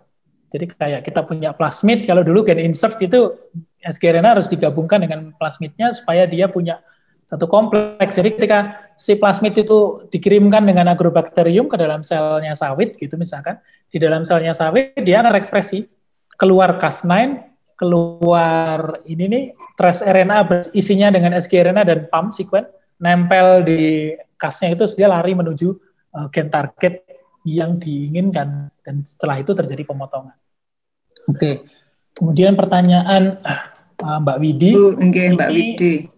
Jadi kayak kita punya plasmid, kalau dulu gen insert itu sgRNA harus digabungkan dengan plasmidnya supaya dia punya satu kompleks. Jadi ketika si plasmid itu dikirimkan dengan agrobakterium ke dalam selnya sawit gitu misalkan. Di dalam selnya sawit dia akan ekspresi keluar Cas9, keluar ini nih trace RNA isinya dengan sgRNA dan PAM sequence nempel di Cas-nya itu dia lari menuju gen target yang diinginkan dan setelah itu terjadi pemotongan. Oke. Kemudian pertanyaan Mbak Widi.
Mbak Widi.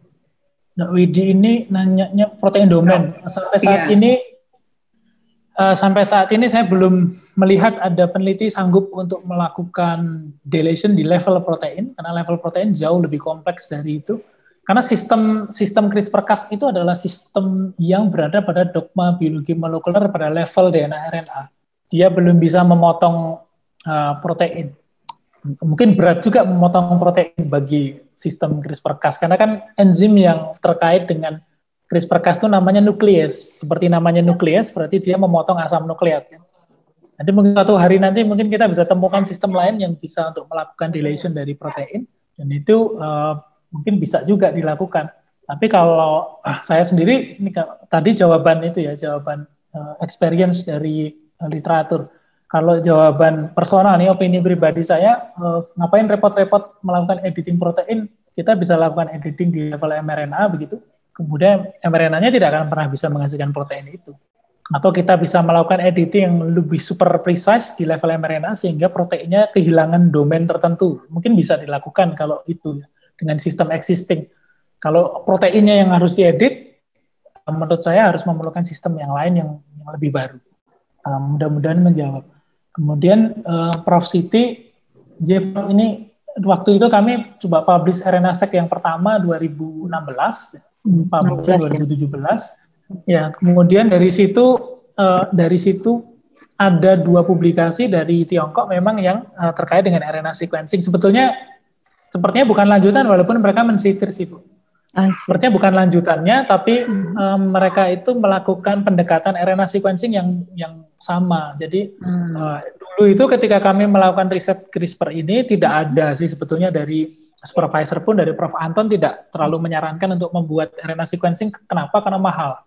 Mbak Widi ini nanyanya protein domain. Sampai saat ini saya belum melihat ada peneliti sanggup untuk melakukan deletion di level protein, karena level protein jauh lebih kompleks dari itu. Karena sistem CRISPR-Cas itu adalah sistem yang berada pada dogma biologi molekuler pada level DNA RNA. Dia belum bisa memotong protein. Mungkin berat juga memotong protein bagi sistem CRISPR-Cas, karena kan enzim yang terkait dengan CRISPR-Cas itu namanya nuklease. Seperti namanya nuklease, berarti dia memotong asam nukleat. Nanti mungkin suatu hari nanti mungkin kita bisa temukan sistem lain yang bisa untuk melakukan deletion dari protein, dan itu mungkin bisa juga dilakukan. Tapi kalau saya sendiri, ini tadi jawaban itu ya, jawaban experience dari literatur. Kalau jawaban personal nih, opini pribadi saya, ngapain repot-repot melakukan editing protein, kita bisa lakukan editing di level mRNA begitu, kemudian mRNA-nya tidak akan pernah bisa menghasilkan protein itu. Atau kita bisa melakukan editing yang lebih super precise di level mRNA sehingga proteinnya kehilangan domain tertentu. Mungkin bisa dilakukan kalau itu ya, dengan sistem existing. Kalau proteinnya yang harus diedit, menurut saya harus memerlukan sistem yang lain yang lebih baru. Mudah-mudahan menjawab. Kemudian Prof. Siti, ini waktu itu kami coba publish RNA-seq yang pertama 2016, publish 2017. Ya, kemudian dari situ ada 2 publikasi dari Tiongkok memang yang terkait dengan RNA sequencing. Sepertinya bukan lanjutan walaupun mereka mensitir sih, Bu. Sepertinya bukan lanjutannya, tapi mereka itu melakukan pendekatan RNA sequencing yang sama. Jadi dulu itu ketika kami melakukan riset CRISPR ini tidak ada sih sebetulnya dari supervisor pun dari Prof. Anton tidak terlalu menyarankan untuk membuat RNA sequencing. Kenapa? Karena mahal.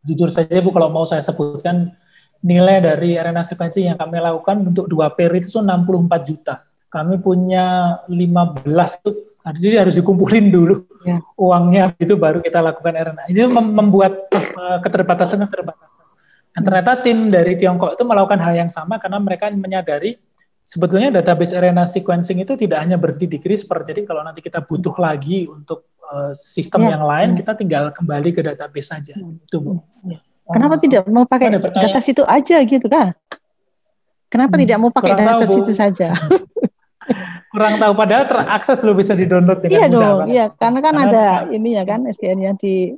Jujur saja Bu, kalau mau saya sebutkan nilai dari RNA sequencing yang kami lakukan untuk 2 pair itu 64 juta. Kami punya 15 itu. Jadi harus dikumpulin dulu uangnya, itu baru kita lakukan RNA. Ini membuat keterbatasan. Dan ternyata tim dari Tiongkok itu melakukan hal yang sama karena mereka menyadari sebetulnya database RNA sequencing itu tidak hanya berhenti di CRISPR. Jadi kalau nanti kita butuh lagi untuk sistem yang lain, kita tinggal kembali ke database saja. Itu, Bu.
Kenapa tidak mau pakai data situ aja gitu kan? Kenapa tidak mau pakai data situ saja?
Kurang tahu, padahal terakses lo bisa di-download dengan mudah.
Iya, karena kan ada ini ya kan SDN-nya di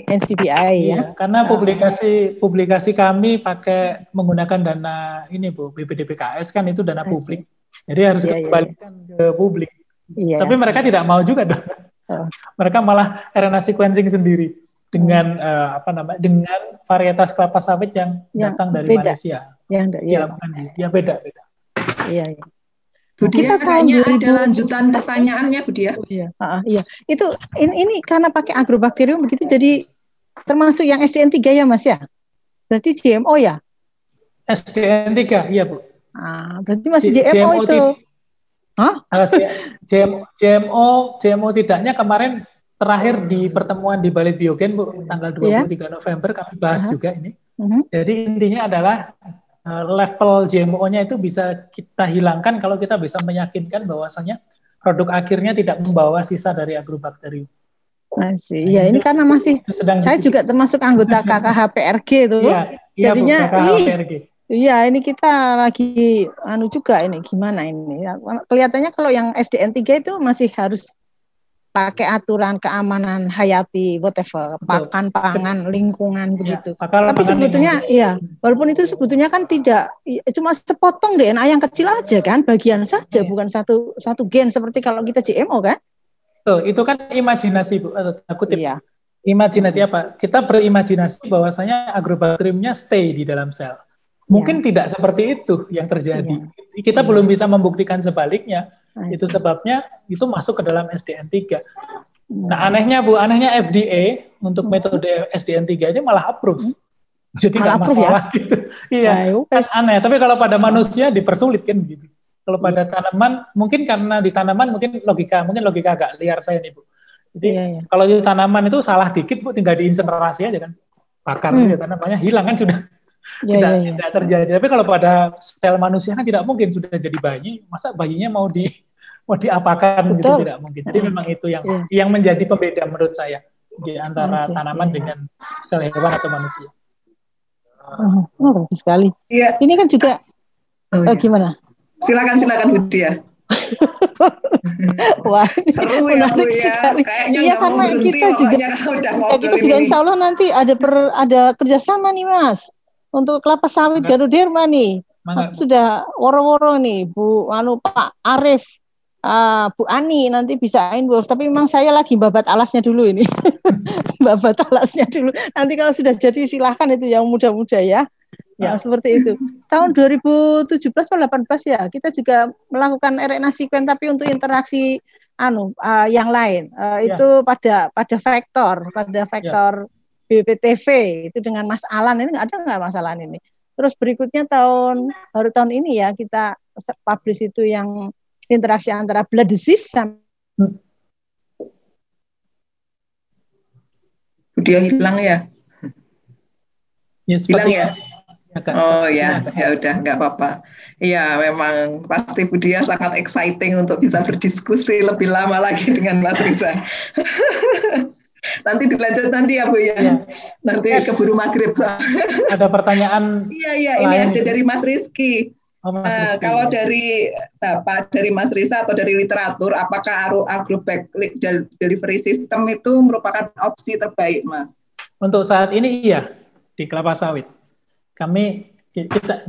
NCBI ya.
Karena publikasi kami pakai menggunakan dana ini Bu, BPDPKS kan itu dana publik. Jadi harus kembalikan ke publik. Iya. Tapi mereka tidak mau juga dong. Mereka malah RNA sequencing sendiri dengan dengan varietas kelapa sawit yang datang dari Malaysia. Dilakukan dia beda.
Iya.
Bu Dia, kayaknya ada lanjutan pertanyaannya, Bu Dia.
Iya. Itu ini karena pakai agrobakterium begitu, jadi termasuk yang SDN3 ya, Mas ya? Berarti GMO ya?
SDN3, iya Bu.
Berarti masih GMO itu.
GMO tidaknya kemarin terakhir di pertemuan di Balit Biogen Bu, tanggal 23 November kami bahas juga ini. Jadi intinya adalah level GMO-nya itu bisa kita hilangkan kalau kita bisa meyakinkan bahwasanya produk akhirnya tidak membawa sisa dari agrobakterium.
Iya, ini karena saya juga termasuk anggota KKH-PRG itu. Jadinya Iya, ini kita lagi juga ini gimana ini. Kelihatannya kalau yang SDN3 itu masih harus pakai aturan keamanan hayati, whatever, pakan, pangan, lingkungan begitu. Tapi sebetulnya walaupun itu sebetulnya kan tidak cuma sepotong DNA yang kecil aja kan, bagian saja, bukan satu gen seperti kalau kita GMO kan.
Itu kan imajinasi Bu, kutip. Imajinasi apa? Kita berimajinasi bahwasanya agrobakteriumnya stay di dalam sel. Mungkin tidak seperti itu yang terjadi. Kita belum bisa membuktikan sebaliknya. Itu sebabnya itu masuk ke dalam SDN3. Nah, anehnya FDA untuk metode SDN3 ini malah approve. Jadi nggak masalah ya? Gitu. Iya, kan aneh. Tapi kalau pada manusia dipersulit kan gitu. Kalau pada tanaman, mungkin karena di tanaman mungkin logika agak liar saya nih Bu. Jadi kalau di tanaman itu salah dikit Bu, tinggal diinsenerasi aja kan. Bakar ya tanamannya hilang kan sudah. Tidak terjadi. Tapi kalau pada sel manusia kan tidak mungkin, sudah jadi bayi, masa bayinya mau diapakan gitu, tidak mungkin. Jadi memang itu yang menjadi pembeda menurut saya di antara tanaman dengan sel hewan atau manusia.
Bagus sekali. Ya. Ini kan juga gimana?
Silakan Budi ya.
Wah,
seru ya Bu ya.
Iya, karena kita juga insya Allah nanti ada kerjasama nih Mas untuk kelapa sawit Garuderma nih. Sudah woro-woro nih Pak Arif, Bu Ani nanti bisa involve. Tapi memang saya lagi babat alasnya dulu ini. Babat alasnya dulu. Nanti kalau sudah jadi silahkan itu yang muda-muda ya. Ya seperti itu. Tahun 2017 atau 2018 ya kita juga melakukan RNA sequence tapi untuk interaksi yang lain. Itu pada vektor BPTV itu dengan Mas Alan ini ada nggak Mas Alan ini? Terus berikutnya baru tahun ini ya kita publish itu yang interaksi antara blood disease sama
dia hilang ya? Hilang ya? Oh ya udah nggak apa-apa. Iya memang pasti Budia sangat exciting untuk bisa berdiskusi lebih lama lagi dengan Mas Riza. Nanti dilanjut nanti ya Bu ya. Nanti keburu maghrib.
Ada pertanyaan?
Iya ini ada dari Mas Rizky. Kalau dari Mas Riza atau dari literatur, apakah agrobag delivery system itu merupakan opsi terbaik Mas?
Untuk saat ini iya di kelapa sawit. Kita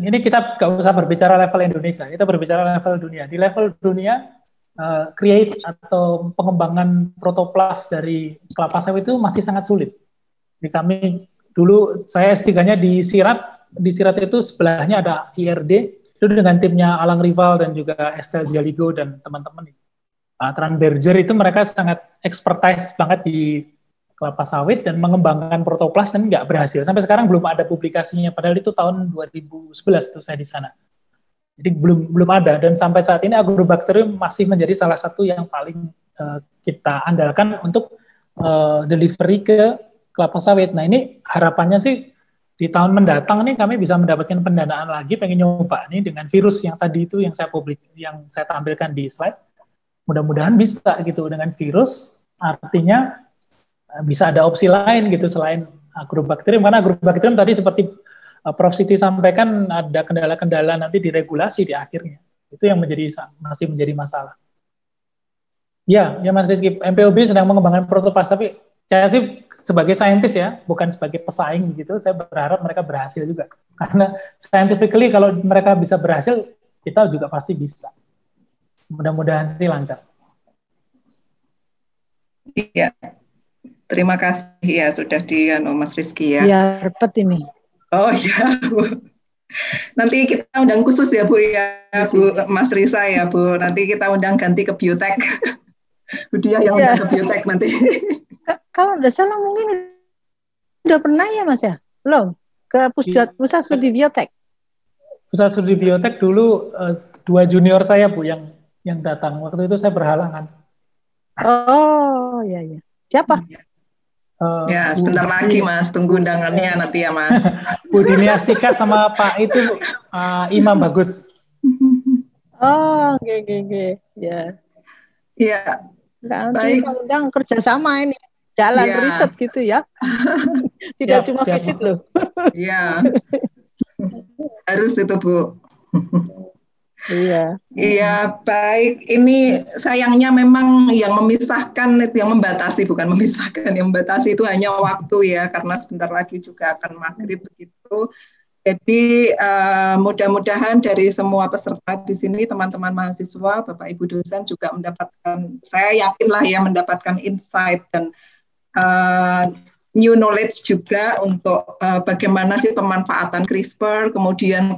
nggak usah berbicara level Indonesia, kita berbicara level dunia. Di level dunia, create atau pengembangan protoplas dari kelapa sawit itu masih sangat sulit. Di kami dulu saya S3-nya di Sirat itu sebelahnya ada IRD, itu dengan timnya Alang Rival dan juga Estelle Dialigo dan teman-teman. Tranberger itu mereka sangat expertise banget di kelapa sawit dan mengembangkan protoplas dan nggak berhasil. Sampai sekarang belum ada publikasinya, padahal itu tahun 2011 tuh saya di sana. Jadi belum ada, dan sampai saat ini Agrobacterium masih menjadi salah satu yang paling kita andalkan untuk delivery ke kelapa sawit. Nah ini harapannya sih di tahun mendatang nih kami bisa mendapatkan pendanaan lagi, pengen nyoba nih dengan virus yang tadi itu yang saya tampilkan di slide. Mudah-mudahan bisa gitu dengan virus, artinya bisa ada opsi lain gitu selain Agrobacterium, karena Agrobacterium tadi seperti Prof. Siti sampaikan ada kendala-kendala nanti di regulasi di akhirnya. Itu yang masih menjadi masalah. Ya Mas Rizky, MPOB sedang mengembangkan protoplas, tapi saya sih sebagai saintis ya, bukan sebagai pesaing gitu, saya berharap mereka berhasil juga. Karena scientifically kalau mereka bisa berhasil, kita juga pasti bisa. Mudah-mudahan sih lancar.
Iya. Terima kasih ya sudah Mas Rizky ya.
Ya, repet ini.
Oh iya Bu. Nanti kita undang khusus ya Bu ya, Bu Mas Riza ya Bu. Nanti kita undang ganti ke biotek. Budia yang undang ke biotek nanti.
Kalau nggak salah mungkin udah pernah ya Mas ya? Belum? Ke pusat studi biotek.
Pusat studi biotek dulu 2 junior saya Bu yang datang. Waktu itu saya berhalangan.
Oh iya. Siapa?
Ya, sebentar lagi Mas, tunggu undangannya nanti ya Mas.
Bu Dini Astika sama Pak itu Imam Bagus.
Oh, oke. Ya.
Iya.
Baik. Kita undang kerjasama ini, jalan riset gitu ya. Tidak cuma visit loh.
Iya. Harus itu Bu. Iya, baik. Ini sayangnya memang yang membatasi yang membatasi itu hanya waktu ya, karena sebentar lagi juga akan maghrib begitu. Jadi mudah-mudahan dari semua peserta di sini, teman-teman mahasiswa, Bapak Ibu dosen juga saya yakinlah ya mendapatkan insight dan new knowledge juga untuk bagaimana sih pemanfaatan CRISPR, kemudian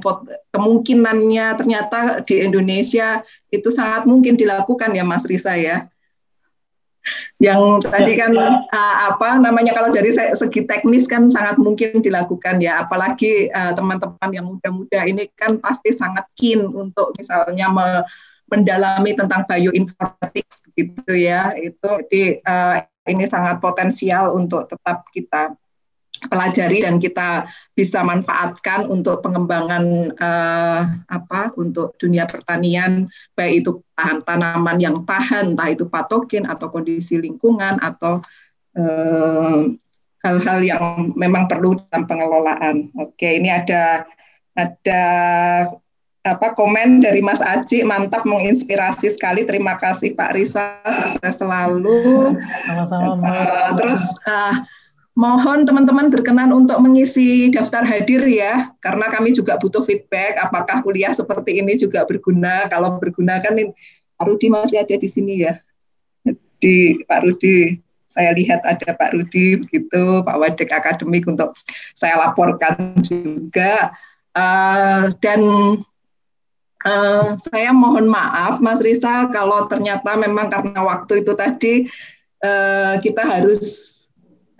kemungkinannya ternyata di Indonesia itu sangat mungkin dilakukan ya Mas Riza ya. Yang tadi kan kalau dari segi teknis kan sangat mungkin dilakukan ya, apalagi teman-teman yang muda-muda ini kan pasti sangat keen untuk misalnya mendalami tentang bioinformatics gitu ya, itu ini sangat potensial untuk tetap kita pelajari dan kita bisa manfaatkan untuk pengembangan untuk dunia pertanian, baik itu tanaman yang tahan, entah itu patogen atau kondisi lingkungan atau hal-hal yang memang perlu dalam pengelolaan. Oke, ini ada komen dari Mas Aji, mantap, menginspirasi sekali. Terima kasih Pak Risa, sukses selalu.
Sama-sama.
Terus mohon teman-teman berkenan untuk mengisi daftar hadir ya, karena kami juga butuh feedback apakah kuliah seperti ini juga berguna. Kalau berguna kan Pak Rudi masih ada di sini ya. Di Pak Rudi, saya lihat ada Pak Rudi begitu, Pak Wadek akademik untuk saya laporkan juga. Dan saya mohon maaf Mas Risa kalau ternyata memang karena waktu itu tadi kita harus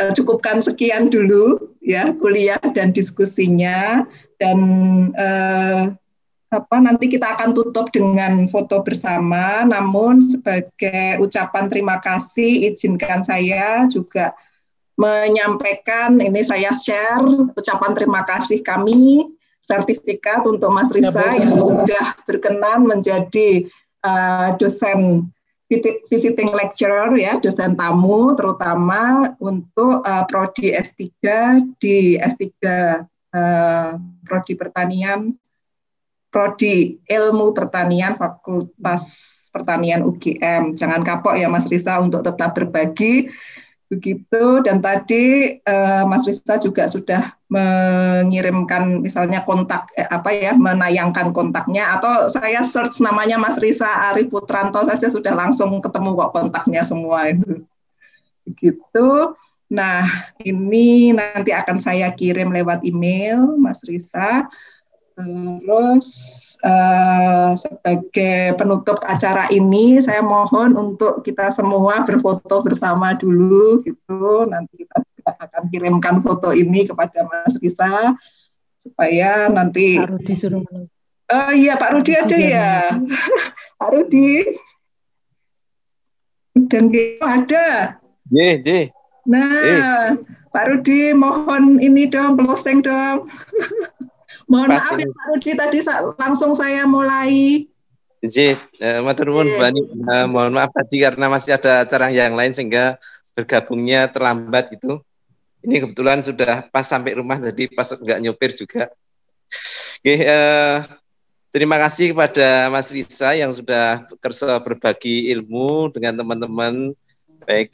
cukupkan sekian dulu ya kuliah dan diskusinya, dan nanti kita akan tutup dengan foto bersama. Namun sebagai ucapan terima kasih, izinkan saya juga menyampaikan, ini saya share ucapan terima kasih kami, sertifikat untuk Mas Risa yang sudah berkenan menjadi dosen visiting lecturer ya, dosen tamu terutama untuk prodi S3 di S3 prodi pertanian, prodi ilmu pertanian Fakultas Pertanian UGM. Jangan kapok ya Mas Risa untuk tetap berbagi begitu. Dan tadi Mas Risa juga sudah mengirimkan misalnya kontak menayangkan kontaknya, atau saya search namanya Mas Risa Ari Putranto saja sudah langsung ketemu kok kontaknya semua itu. Begitu. Nah, ini nanti akan saya kirim lewat email Mas Risa. Terus sebagai penutup acara ini saya mohon untuk kita semua berfoto bersama dulu gitu. Nanti kita akan kirimkan foto ini kepada Mas Risa supaya nanti
Pak Rudi suruh menunggu.
Iya Pak Rudi ada ya. Pak Rudi dan ada. Nah, Pak Rudi mohon ini dong, closing dong. Mohon maaf ya Pak Rudi, tadi langsung saya mulai.
Matur nuwun Bu Ani. Mohon maaf tadi karena masih ada acara yang lain sehingga bergabungnya terlambat gitu. Ini kebetulan sudah pas sampai rumah, jadi pas nggak nyopir juga. Oke, terima kasih kepada Mas Risa yang sudah berbagi ilmu dengan teman-teman baik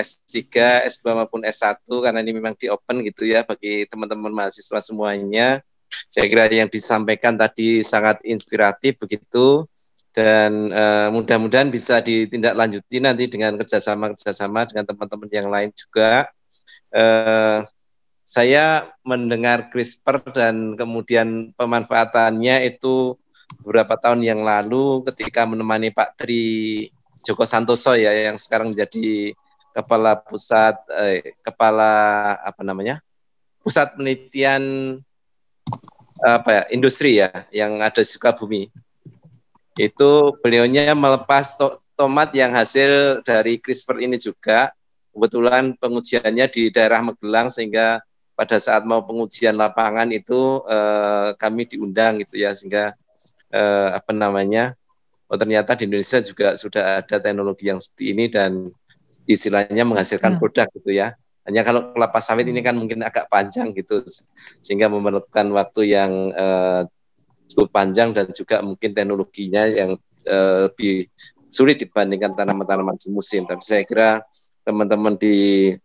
S3, S2 maupun S1, karena ini memang di open gitu ya bagi teman-teman mahasiswa semuanya. Saya kira yang disampaikan tadi sangat inspiratif begitu, dan mudah-mudahan bisa ditindaklanjuti nanti dengan kerjasama dengan teman-teman yang lain juga. Saya mendengar CRISPR dan kemudian pemanfaatannya itu beberapa tahun yang lalu ketika menemani Pak Tri Joko Santoso ya, yang sekarang menjadi kepala pusat pusat penelitian industri ya yang ada di Sukabumi. Itu beliaunya melepas tomat yang hasil dari CRISPR ini juga. Kebetulan pengujiannya di daerah Magelang, sehingga pada saat mau pengujian lapangan itu kami diundang gitu ya, sehingga ternyata di Indonesia juga sudah ada teknologi yang seperti ini dan istilahnya menghasilkan produk gitu ya. Hanya kalau kelapa sawit ini kan mungkin agak panjang gitu, sehingga memerlukan waktu yang cukup panjang dan juga mungkin teknologinya yang lebih sulit dibandingkan tanaman-tanaman semusim. Tapi saya kira teman-teman di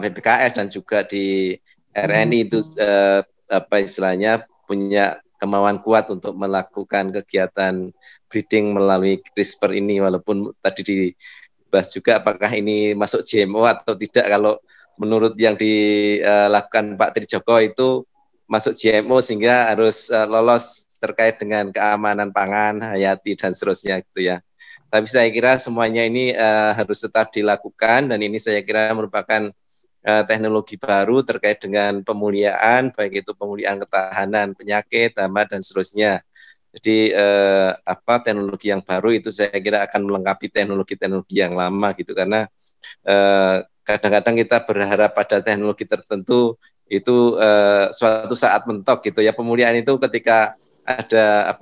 BPKS dan juga di RNI itu istilahnya punya kemauan kuat untuk melakukan kegiatan breeding melalui CRISPR ini, walaupun tadi dibahas juga apakah ini masuk GMO atau tidak. Kalau menurut yang dilakukan Pak Tri Joko itu masuk GMO, sehingga harus lolos terkait dengan keamanan pangan, hayati dan seterusnya gitu ya. Tapi saya kira semuanya ini harus tetap dilakukan, dan ini saya kira merupakan teknologi baru terkait dengan pemuliaan, baik itu pemulihan ketahanan penyakit, hama, dan seterusnya. Jadi teknologi yang baru itu saya kira akan melengkapi teknologi-teknologi yang lama gitu, karena kadang-kadang kita berharap pada teknologi tertentu itu suatu saat mentok gitu ya. Pemulihan itu ketika ada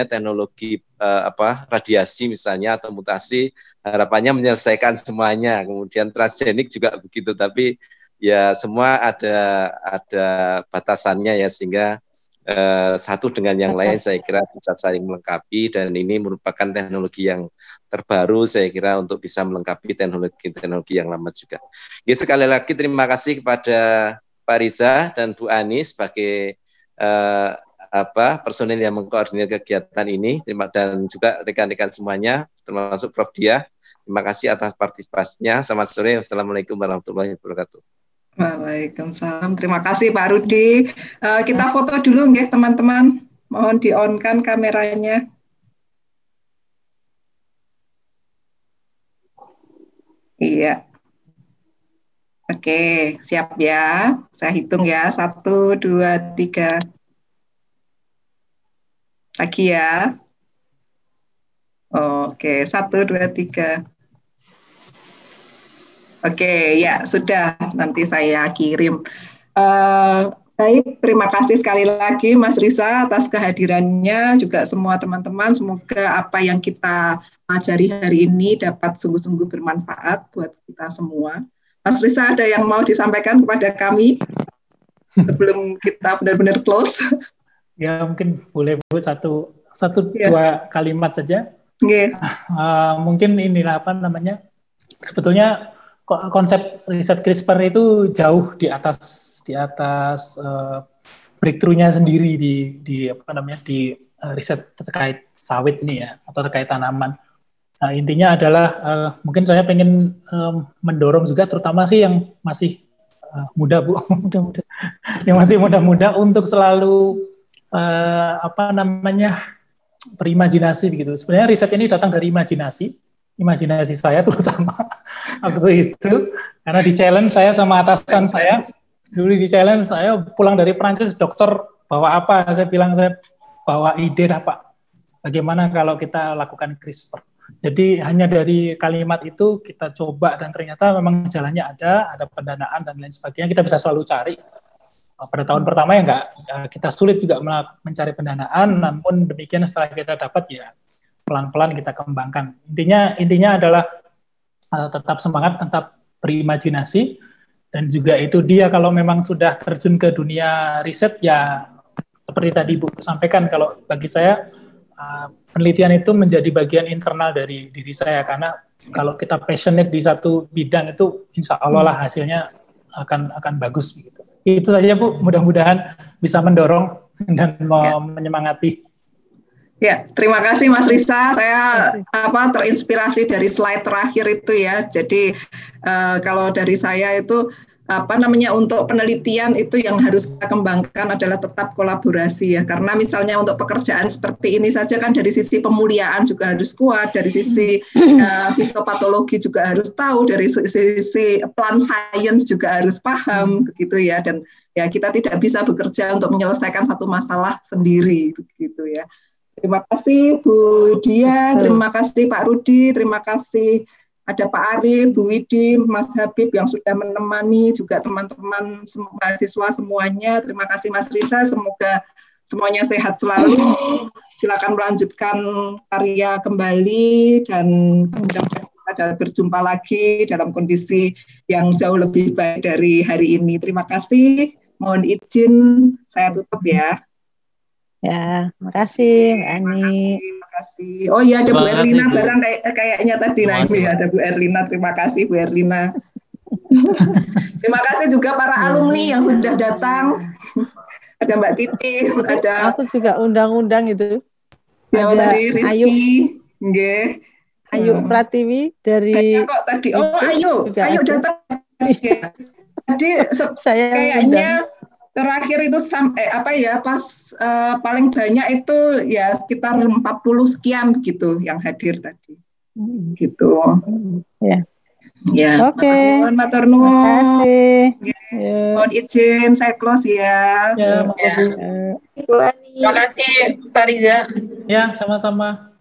teknologi radiasi misalnya atau mutasi, harapannya menyelesaikan semuanya. Kemudian transgenik juga begitu, tapi ya semua ada batasannya ya, sehingga satu dengan yang lain saya kira bisa saling melengkapi, dan ini merupakan teknologi yang terbaru saya kira untuk bisa melengkapi teknologi yang lama juga. Ya, sekali lagi terima kasih kepada Pak Riza dan Bu Ani sebagai personil yang mengkoordinir kegiatan ini, dan juga rekan-rekan semuanya termasuk Prof. Diah. Terima kasih atas partisipasinya. Selamat sore. Wassalamualaikum warahmatullahi wabarakatuh.
Waalaikumsalam. Terima kasih Pak Rudi. Kita foto dulu nggih teman-teman. Mohon di-on-kan kameranya. Iya. Oke, siap ya. Saya hitung ya. 1, 2, 3. Lagi ya. Oke, 1, 2, 3. Oke, ya sudah, nanti saya kirim. Baik, terima kasih sekali lagi Mas Riza atas kehadirannya, juga semua teman-teman. Semoga apa yang kita pelajari hari ini dapat sungguh-sungguh bermanfaat buat kita semua. Mas Riza, ada yang mau disampaikan kepada kami sebelum kita benar-benar close?
Ya, mungkin boleh Bu, satu dua kalimat saja.
Okay.
Mungkin inilah sebetulnya konsep riset CRISPR itu jauh di atas breakthrough-nya sendiri di riset terkait sawit ini ya, atau terkait tanaman. Nah, intinya adalah mungkin saya pengen mendorong juga, terutama sih yang masih muda Bu, yang masih muda-muda, untuk selalu berimajinasi begitu. Sebenarnya riset ini datang dari imajinasi saya terutama waktu itu, karena di challenge saya sama atasan saya. Dulu di challenge saya pulang dari Prancis, dokter bawa apa? Saya bilang saya bawa ide dah Pak. Bagaimana kalau kita lakukan CRISPR? Jadi hanya dari kalimat itu kita coba, dan ternyata memang jalannya ada pendanaan dan lain sebagainya. Kita bisa selalu cari. Pada tahun pertama kita sulit juga mencari pendanaan, namun demikian setelah kita dapat ya pelan-pelan kita kembangkan. Intinya adalah tetap semangat, tetap berimajinasi, dan juga itu dia kalau memang sudah terjun ke dunia riset ya seperti tadi Bu sampaikan, kalau bagi saya penelitian itu menjadi bagian internal dari diri saya, karena kalau kita passionate di satu bidang itu insya Allah lah hasilnya akan bagus begitu. Itu saja Bu, mudah-mudahan bisa mendorong dan menyemangati.
Ya, terima kasih Mas Riza. Saya terinspirasi dari slide terakhir itu ya. Jadi kalau dari saya itu untuk penelitian itu yang harus kita kembangkan adalah tetap kolaborasi ya. Karena misalnya untuk pekerjaan seperti ini saja kan dari sisi pemuliaan juga harus kuat, dari sisi fitopatologi juga harus tahu, dari sisi plant science juga harus paham begitu ya. Dan ya kita tidak bisa bekerja untuk menyelesaikan satu masalah sendiri begitu ya. Terima kasih Bu Dia, terima kasih Pak Rudi, terima kasih ada Pak Arif, Bu Widi, Mas Habib yang sudah menemani, juga teman-teman mahasiswa semuanya. Terima kasih Mas Riza, semoga semuanya sehat selalu. Silakan melanjutkan karya kembali, dan mudah-mudahan kita berjumpa lagi dalam kondisi yang jauh lebih baik dari hari ini. Terima kasih. Mohon izin saya tutup ya.
Ya, makasih Mbak Ani.
Terima kasih. Oh iya, ada Bu Erlina barang kayaknya tadi ada Bu Erlina. Terima kasih Bu Erlina. Terima kasih juga para alumni yang sudah datang. Ada Mbak Titi, ada.
Aku juga undang-undang itu.
Ya, tadi Rizky, nggih.
Ayu Pratiwi dari.
Kok tadi? Oh, Ayu datang. Tadi
saya
kayaknya. Terakhir itu paling banyak itu ya sekitar 40 sekian gitu yang hadir tadi. Gitu.
Ya.
Ya.
Oke.
Matur nuwun.
Terima kasih.
Mohon izin saya close ya.
Ya,
Terima kasih Pak Riza.
Ya, sama-sama.